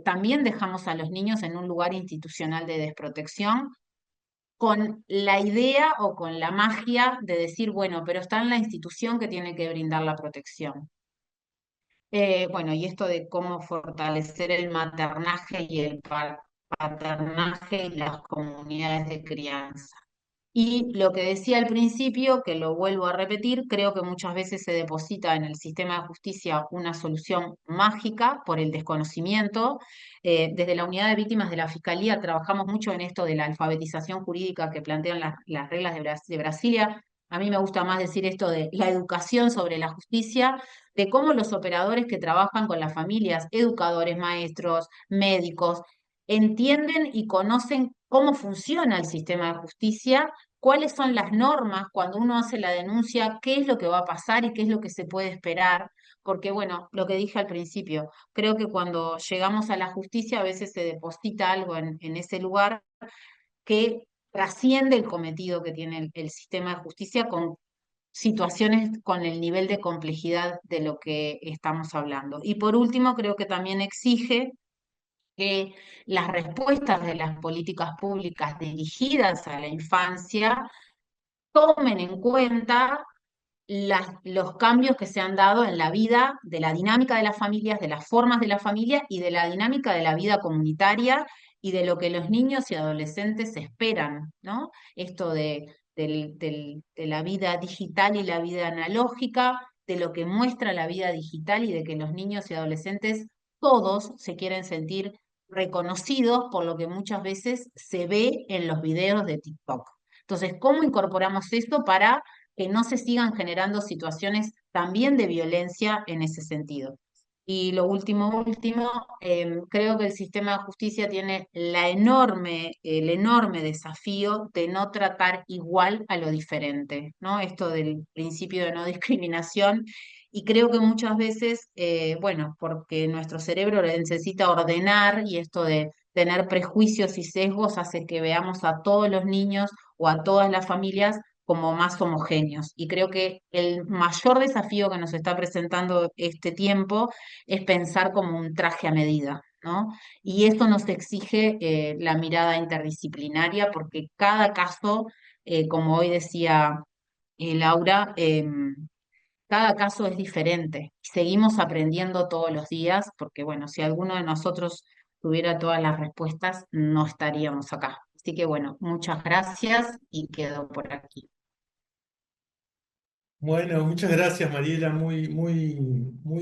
también dejamos a los niños en un lugar institucional de desprotección con la idea o con la magia de decir, bueno, pero está en la institución que tiene que brindar la protección. Bueno, y esto de cómo fortalecer el maternaje y el paternaje y las comunidades de crianza. Y lo que decía al principio, que lo vuelvo a repetir, creo que muchas veces se deposita en el sistema de justicia una solución mágica por el desconocimiento. Desde la unidad de víctimas de la Fiscalía trabajamos mucho en esto de la alfabetización jurídica que plantean las reglas de Brasilia. A mí me gusta más decir esto de la educación sobre la justicia, de cómo los operadores que trabajan con las familias, educadores, maestros, médicos, entienden y conocen cómo funciona el sistema de justicia, cuáles son las normas cuando uno hace la denuncia, qué es lo que va a pasar y qué es lo que se puede esperar. Porque, bueno, lo que dije al principio, creo que cuando llegamos a la justicia a veces se deposita algo en ese lugar que trasciende el cometido que tiene el sistema de justicia con situaciones con el nivel de complejidad de lo que estamos hablando. Y por último, creo que también exige que las respuestas de las políticas públicas dirigidas a la infancia tomen en cuenta los cambios que se han dado en la vida, de la dinámica de las familias, de las formas de la familia y de la dinámica de la vida comunitaria y de lo que los niños y adolescentes esperan, ¿no? Esto de la vida digital y la vida analógica, de lo que muestra la vida digital y de que los niños y adolescentes todos se quieren sentir reconocidos por lo que muchas veces se ve en los videos de TikTok. Entonces, ¿cómo incorporamos esto para que no se sigan generando situaciones también de violencia en ese sentido? Y lo último, creo que el sistema de justicia tiene el enorme desafío de no tratar igual a lo diferente, ¿no? Esto del principio de no discriminación. Y creo que muchas veces, bueno, porque nuestro cerebro necesita ordenar y esto de tener prejuicios y sesgos hace que veamos a todos los niños o a todas las familias como más homogéneos. Y creo que el mayor desafío que nos está presentando este tiempo es pensar como un traje a medida, ¿no? Y esto nos exige la mirada interdisciplinaria porque cada caso, como hoy decía Laura, cada caso es diferente. Seguimos aprendiendo todos los días porque, bueno, si alguno de nosotros tuviera todas las respuestas, no estaríamos acá. Así que, bueno, muchas gracias y quedo por aquí. Bueno, muchas gracias, Mariela, muy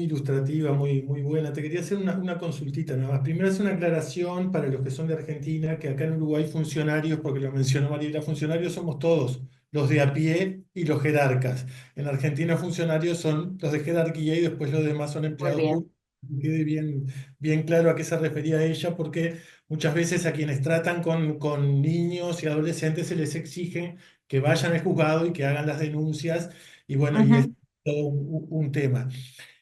ilustrativa, muy buena. Te quería hacer una consultita nada más. Primero es una aclaración para los que son de Argentina, que acá en Uruguay funcionarios, porque lo mencionó Mariela, funcionarios somos todos, los de a pie y los jerarcas. En Argentina funcionarios son los de jerarquía y después los demás son Muy empleados bien. públicos. Que quede bien claro a qué se refería ella, porque muchas veces a quienes tratan con niños y adolescentes se les exige que vayan al juzgado y que hagan las denuncias y bueno, y es Ujú. todo un tema.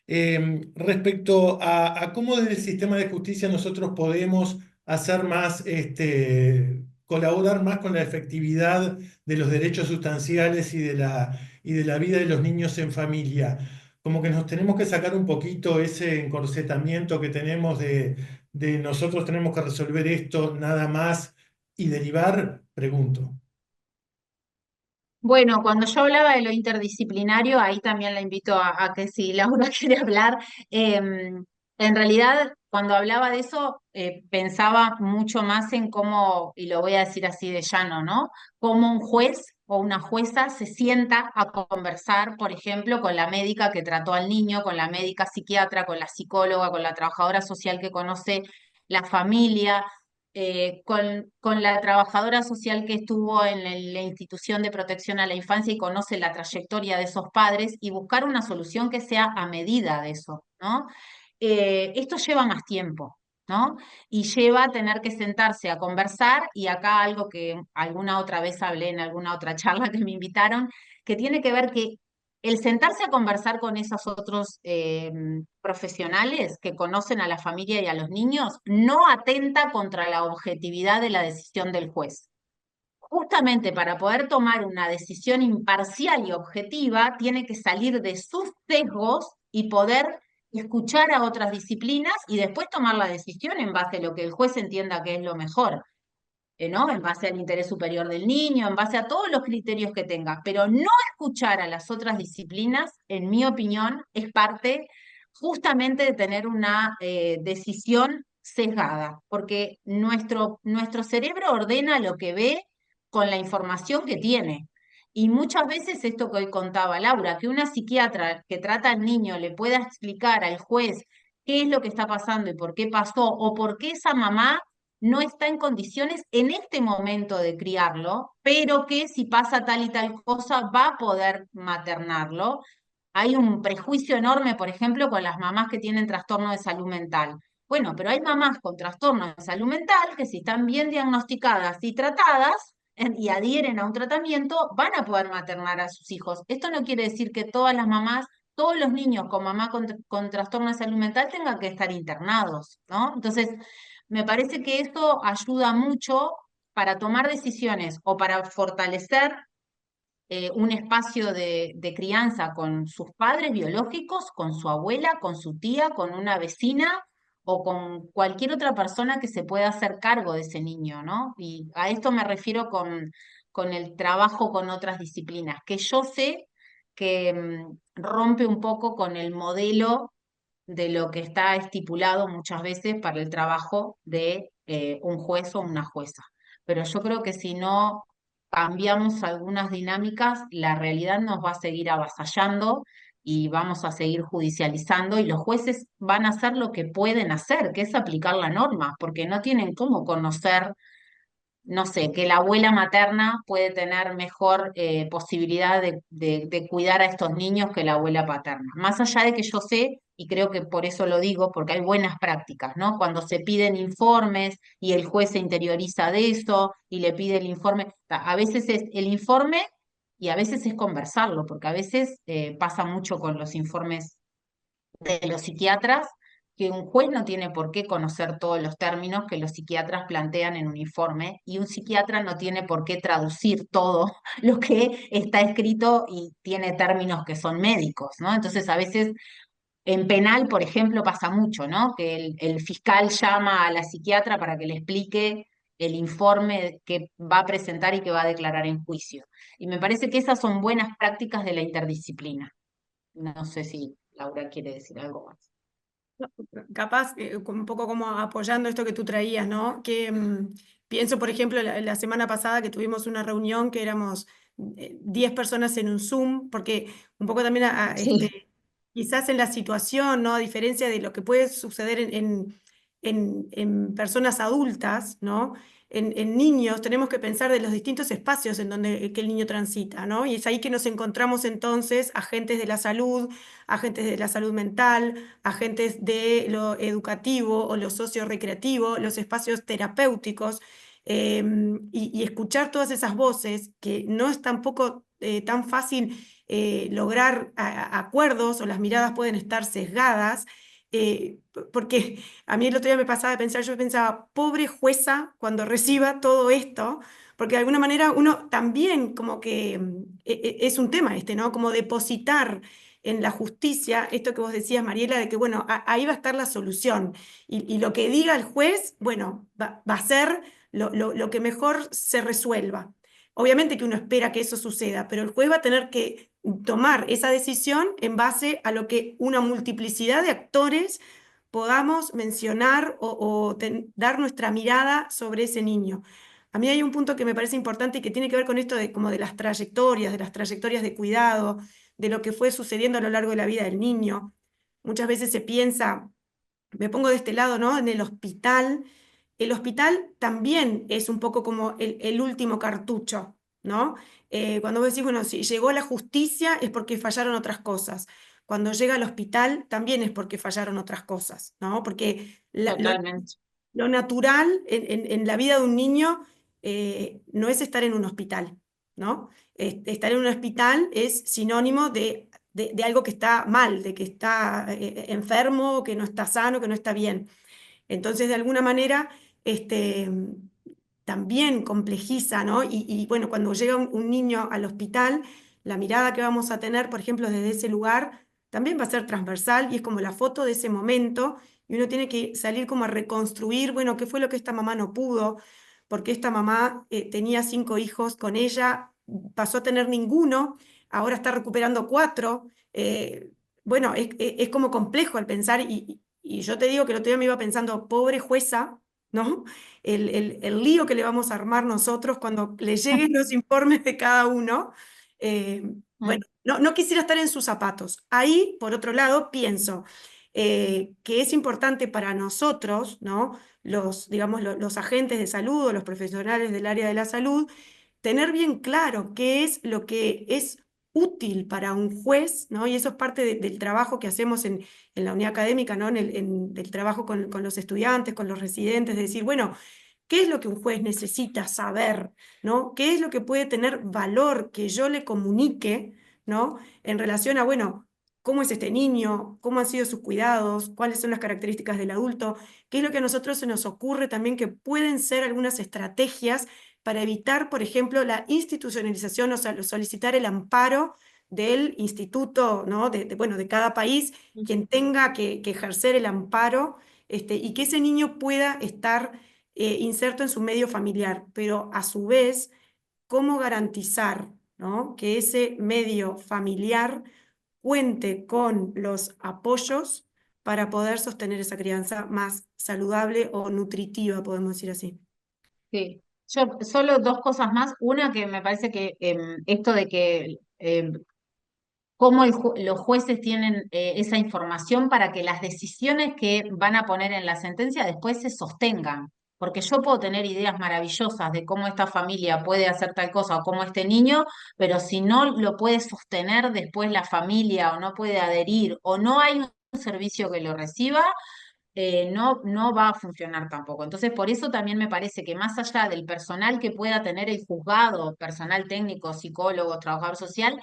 Respecto a cómo desde el sistema de justicia nosotros podemos hacer más, colaborar más con la efectividad de los derechos sustanciales y de la vida de los niños en familia. Como que nos tenemos que sacar un poquito ese encorsetamiento que tenemos de nosotros tenemos que resolver esto nada más y derivar, pregunto. Bueno, cuando yo hablaba de lo interdisciplinario, ahí también la invito a que si Laura quiere hablar, en realidad cuando hablaba de eso pensaba mucho más en cómo, y lo voy a decir así de llano, ¿no? Cómo un juez o una jueza se sienta a conversar, por ejemplo, con la médica que trató al niño, con la médica psiquiatra, con la psicóloga, con la trabajadora social que conoce la familia, con la trabajadora social que estuvo en la institución de protección a la infancia y conoce la trayectoria de esos padres y buscar una solución que sea a medida de eso, ¿no? Esto lleva más tiempo, ¿no? Y lleva a tener que sentarse a conversar y acá algo que alguna otra vez hablé en alguna otra charla que me invitaron, que tiene que ver que el sentarse a conversar con esos otros profesionales que conocen a la familia y a los niños no atenta contra la objetividad de la decisión del juez. Justamente para poder tomar una decisión imparcial y objetiva, tiene que salir de sus sesgos y poder escuchar a otras disciplinas y después tomar la decisión en base a lo que el juez entienda que es lo mejor. ¿no? En base al interés superior del niño, en base a todos los criterios que tenga, pero no escuchar a las otras disciplinas, en mi opinión, es parte justamente de tener una decisión sesgada, porque nuestro cerebro ordena lo que ve con la información que tiene. Y muchas veces esto que hoy contaba Laura, que una psiquiatra que trata al niño le pueda explicar al juez qué es lo que está pasando y por qué pasó, o por qué esa mamá no está en condiciones en este momento de criarlo, pero que si pasa tal y tal cosa va a poder maternarlo. Hay un prejuicio enorme, por ejemplo, con las mamás que tienen trastorno de salud mental. Bueno, pero hay mamás con trastorno de salud mental que si están bien diagnosticadas y tratadas y adhieren a un tratamiento, van a poder maternar a sus hijos. Esto no quiere decir que todas las mamás, todos los niños con mamá con trastorno de salud mental tengan que estar internados, ¿no? Entonces, me parece que esto ayuda mucho para tomar decisiones o para fortalecer un espacio de crianza con sus padres biológicos, con su abuela, con su tía, con una vecina o con cualquier otra persona que se pueda hacer cargo de ese niño, ¿no? Y a esto me refiero con el trabajo con otras disciplinas, que yo sé que rompe un poco con el modelo de lo que está estipulado muchas veces para el trabajo de un juez o una jueza. Pero yo creo que si no cambiamos algunas dinámicas, la realidad nos va a seguir avasallando y vamos a seguir judicializando y los jueces van a hacer lo que pueden hacer, que es aplicar la norma, porque no tienen cómo conocer, no sé, que la abuela materna puede tener mejor posibilidad de cuidar a estos niños que la abuela paterna. Más allá de que yo sé, y creo que por eso lo digo, porque hay buenas prácticas, ¿no? Cuando se piden informes y el juez se interioriza de eso y le pide el informe, a veces es el informe y a veces es conversarlo, porque a veces pasa mucho con los informes de los psiquiatras, que un juez no tiene por qué conocer todos los términos que los psiquiatras plantean en un informe y un psiquiatra no tiene por qué traducir todo lo que está escrito y tiene términos que son médicos, ¿no? Entonces, a veces en penal, por ejemplo, pasa mucho, ¿no? Que el fiscal llama a la psiquiatra para que le explique el informe que va a presentar y que va a declarar en juicio. Y me parece que esas son buenas prácticas de la interdisciplina. No sé si Laura quiere decir algo más. Capaz, un poco como apoyando esto que tú traías, ¿no? Que pienso, por ejemplo, la semana pasada que tuvimos una reunión que éramos 10 personas en un Zoom, porque un poco también Sí. quizás en la situación, ¿no? A diferencia de lo que puede suceder en personas adultas, ¿no? En niños tenemos que pensar de los distintos espacios en donde que el niño transita, ¿no? Y es ahí que nos encontramos entonces agentes de la salud mental, agentes de lo educativo o lo socio-recreativo, los espacios terapéuticos, y escuchar todas esas voces que no es tampoco tan fácil lograr acuerdos o las miradas pueden estar sesgadas. Porque a mí el otro día me pasaba de pensar, yo pensaba, pobre jueza cuando reciba todo esto, porque de alguna manera uno también como que es un tema este, ¿no? Como depositar en la justicia, esto que vos decías, Mariela, de que, bueno, ahí va a estar la solución. Y lo que diga el juez, bueno, va a ser lo que mejor se resuelva. Obviamente que uno espera que eso suceda, pero el juez va a tener que tomar esa decisión en base a lo que una multiplicidad de actores podamos mencionar o dar nuestra mirada sobre ese niño. A mí hay un punto que me parece importante y que tiene que ver con esto de como de de las trayectorias de cuidado, de lo que fue sucediendo a lo largo de la vida del niño. Muchas veces se piensa, me pongo de este lado, ¿no? En el hospital. El hospital también es un poco como el último cartucho, ¿no? Cuando vos decís, bueno, si llegó a la justicia es porque fallaron otras cosas. Cuando llega al hospital también es porque fallaron otras cosas, ¿no? Porque Totalmente. lo natural en la vida de un niño no es estar en un hospital, ¿no? Estar en un hospital es sinónimo de algo que está mal, de que está enfermo, que no está sano, que no está bien. Entonces, de alguna manera, este, también complejiza, ¿no? Bueno, cuando llega un niño al hospital, la mirada que vamos a tener, por ejemplo, desde ese lugar, también va a ser transversal y es como la foto de ese momento y uno tiene que salir como a reconstruir, bueno, qué fue lo que esta mamá no pudo, porque esta mamá tenía 5 hijos con ella, pasó a tener ninguno, ahora está recuperando 4. Bueno, es como complejo al pensar, y yo te digo que el otro día me iba pensando, pobre jueza, ¿no? El lío que le vamos a armar nosotros cuando le lleguen los informes de cada uno. Bueno, no quisiera estar en sus zapatos. Ahí, por otro lado, pienso que es importante para nosotros, ¿no? Digamos, los agentes de salud o los profesionales del área de la salud, tener bien claro qué es lo que es útil para un juez, ¿no? Y eso es parte del trabajo que hacemos en la unidad académica, ¿no? Del trabajo con los estudiantes, con los residentes, de decir, bueno, ¿qué es lo que un juez necesita saber, ¿no? ¿Qué es lo que puede tener valor que yo le comunique, ¿no? En relación a, bueno, cómo es este niño, cómo han sido sus cuidados, cuáles son las características del adulto, qué es lo que a nosotros se nos ocurre también que pueden ser algunas estrategias para evitar, por ejemplo, la institucionalización, o sea, solicitar el amparo del instituto, ¿no? Bueno, de cada país, quien tenga que ejercer el amparo, y que ese niño pueda estar inserto en su medio familiar, pero a su vez, ¿cómo garantizar, ¿no? que ese medio familiar cuente con los apoyos para poder sostener esa crianza más saludable o nutritiva, podemos decir así? Sí, yo solo 2 cosas más. Una que me parece que esto de que cómo los jueces tienen esa información para que las decisiones que van a poner en la sentencia después se sostengan. Porque yo puedo tener ideas maravillosas de cómo esta familia puede hacer tal cosa o cómo este niño, pero si no lo puede sostener después la familia o no puede adherir o no hay un servicio que lo reciba, no va a funcionar tampoco. Entonces, por eso también me parece que más allá del personal que pueda tener el juzgado, personal técnico, psicólogo, trabajador social,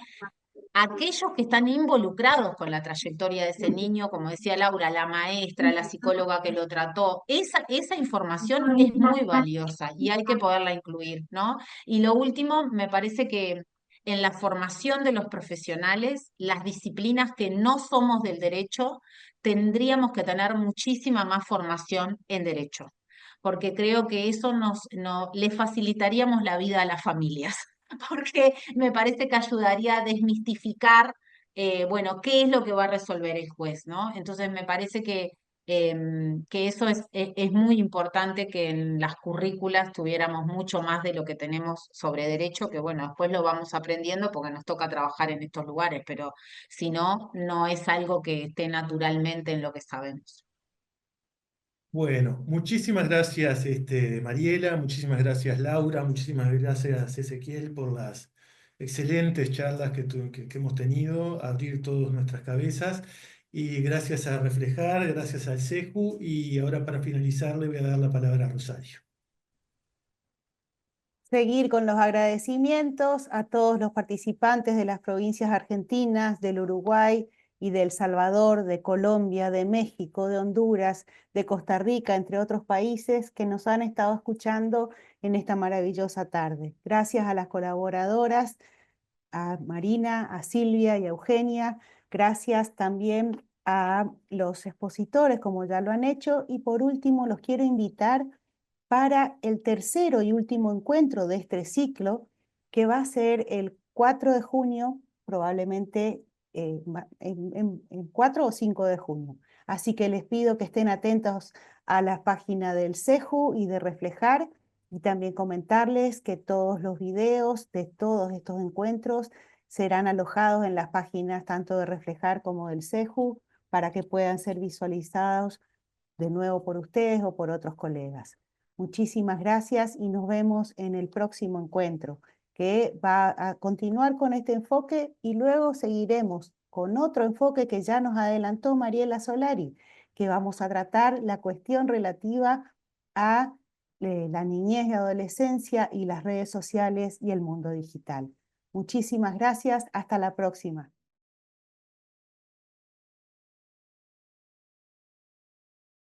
aquellos que están involucrados con la trayectoria de ese niño, como decía Laura, la maestra, la psicóloga que lo trató, esa información es muy valiosa y hay que poderla incluir, ¿no? Y lo último, me parece que en la formación de los profesionales, las disciplinas que no somos del derecho, tendríamos que tener muchísima más formación en derecho, porque creo que eso le facilitaríamos la vida a las familias. Porque me parece que ayudaría a desmistificar, bueno, qué es lo que va a resolver el juez, ¿no? Entonces me parece que eso es muy importante que en las currículas tuviéramos mucho más de lo que tenemos sobre derecho, que bueno, después lo vamos aprendiendo porque nos toca trabajar en estos lugares, pero si no, no es algo que esté naturalmente en lo que sabemos. Bueno, muchísimas gracias Mariela, muchísimas gracias Laura, muchísimas gracias Ezequiel por las excelentes charlas que hemos tenido, abrir todas nuestras cabezas y gracias a Reflejar, gracias al CEJU y ahora para finalizar le voy a dar la palabra a Rosario. Seguir con los agradecimientos a todos los participantes de las provincias argentinas, del Uruguay y de El Salvador, de Colombia, de México, de Honduras, de Costa Rica, entre otros países que nos han estado escuchando en esta maravillosa tarde. Gracias a las colaboradoras, a Marina, a Silvia y a Eugenia. Gracias también a los expositores, como ya lo han hecho. Y por último, los quiero invitar para el tercero y último encuentro de este ciclo, que va a ser el 4 de junio, probablemente en 4 o 5 de junio. Así que les pido que estén atentos a la página del CEJU y de Reflejar, y también comentarles que todos los videos de todos estos encuentros serán alojados en las páginas tanto de Reflejar como del CEJU, para que puedan ser visualizados de nuevo por ustedes o por otros colegas. Muchísimas gracias y nos vemos en el próximo encuentro, que va a continuar con este enfoque y luego seguiremos con otro enfoque que ya nos adelantó Mariela Solari, que vamos a tratar la cuestión relativa a la niñez y adolescencia y las redes sociales y el mundo digital. Muchísimas gracias, hasta la próxima.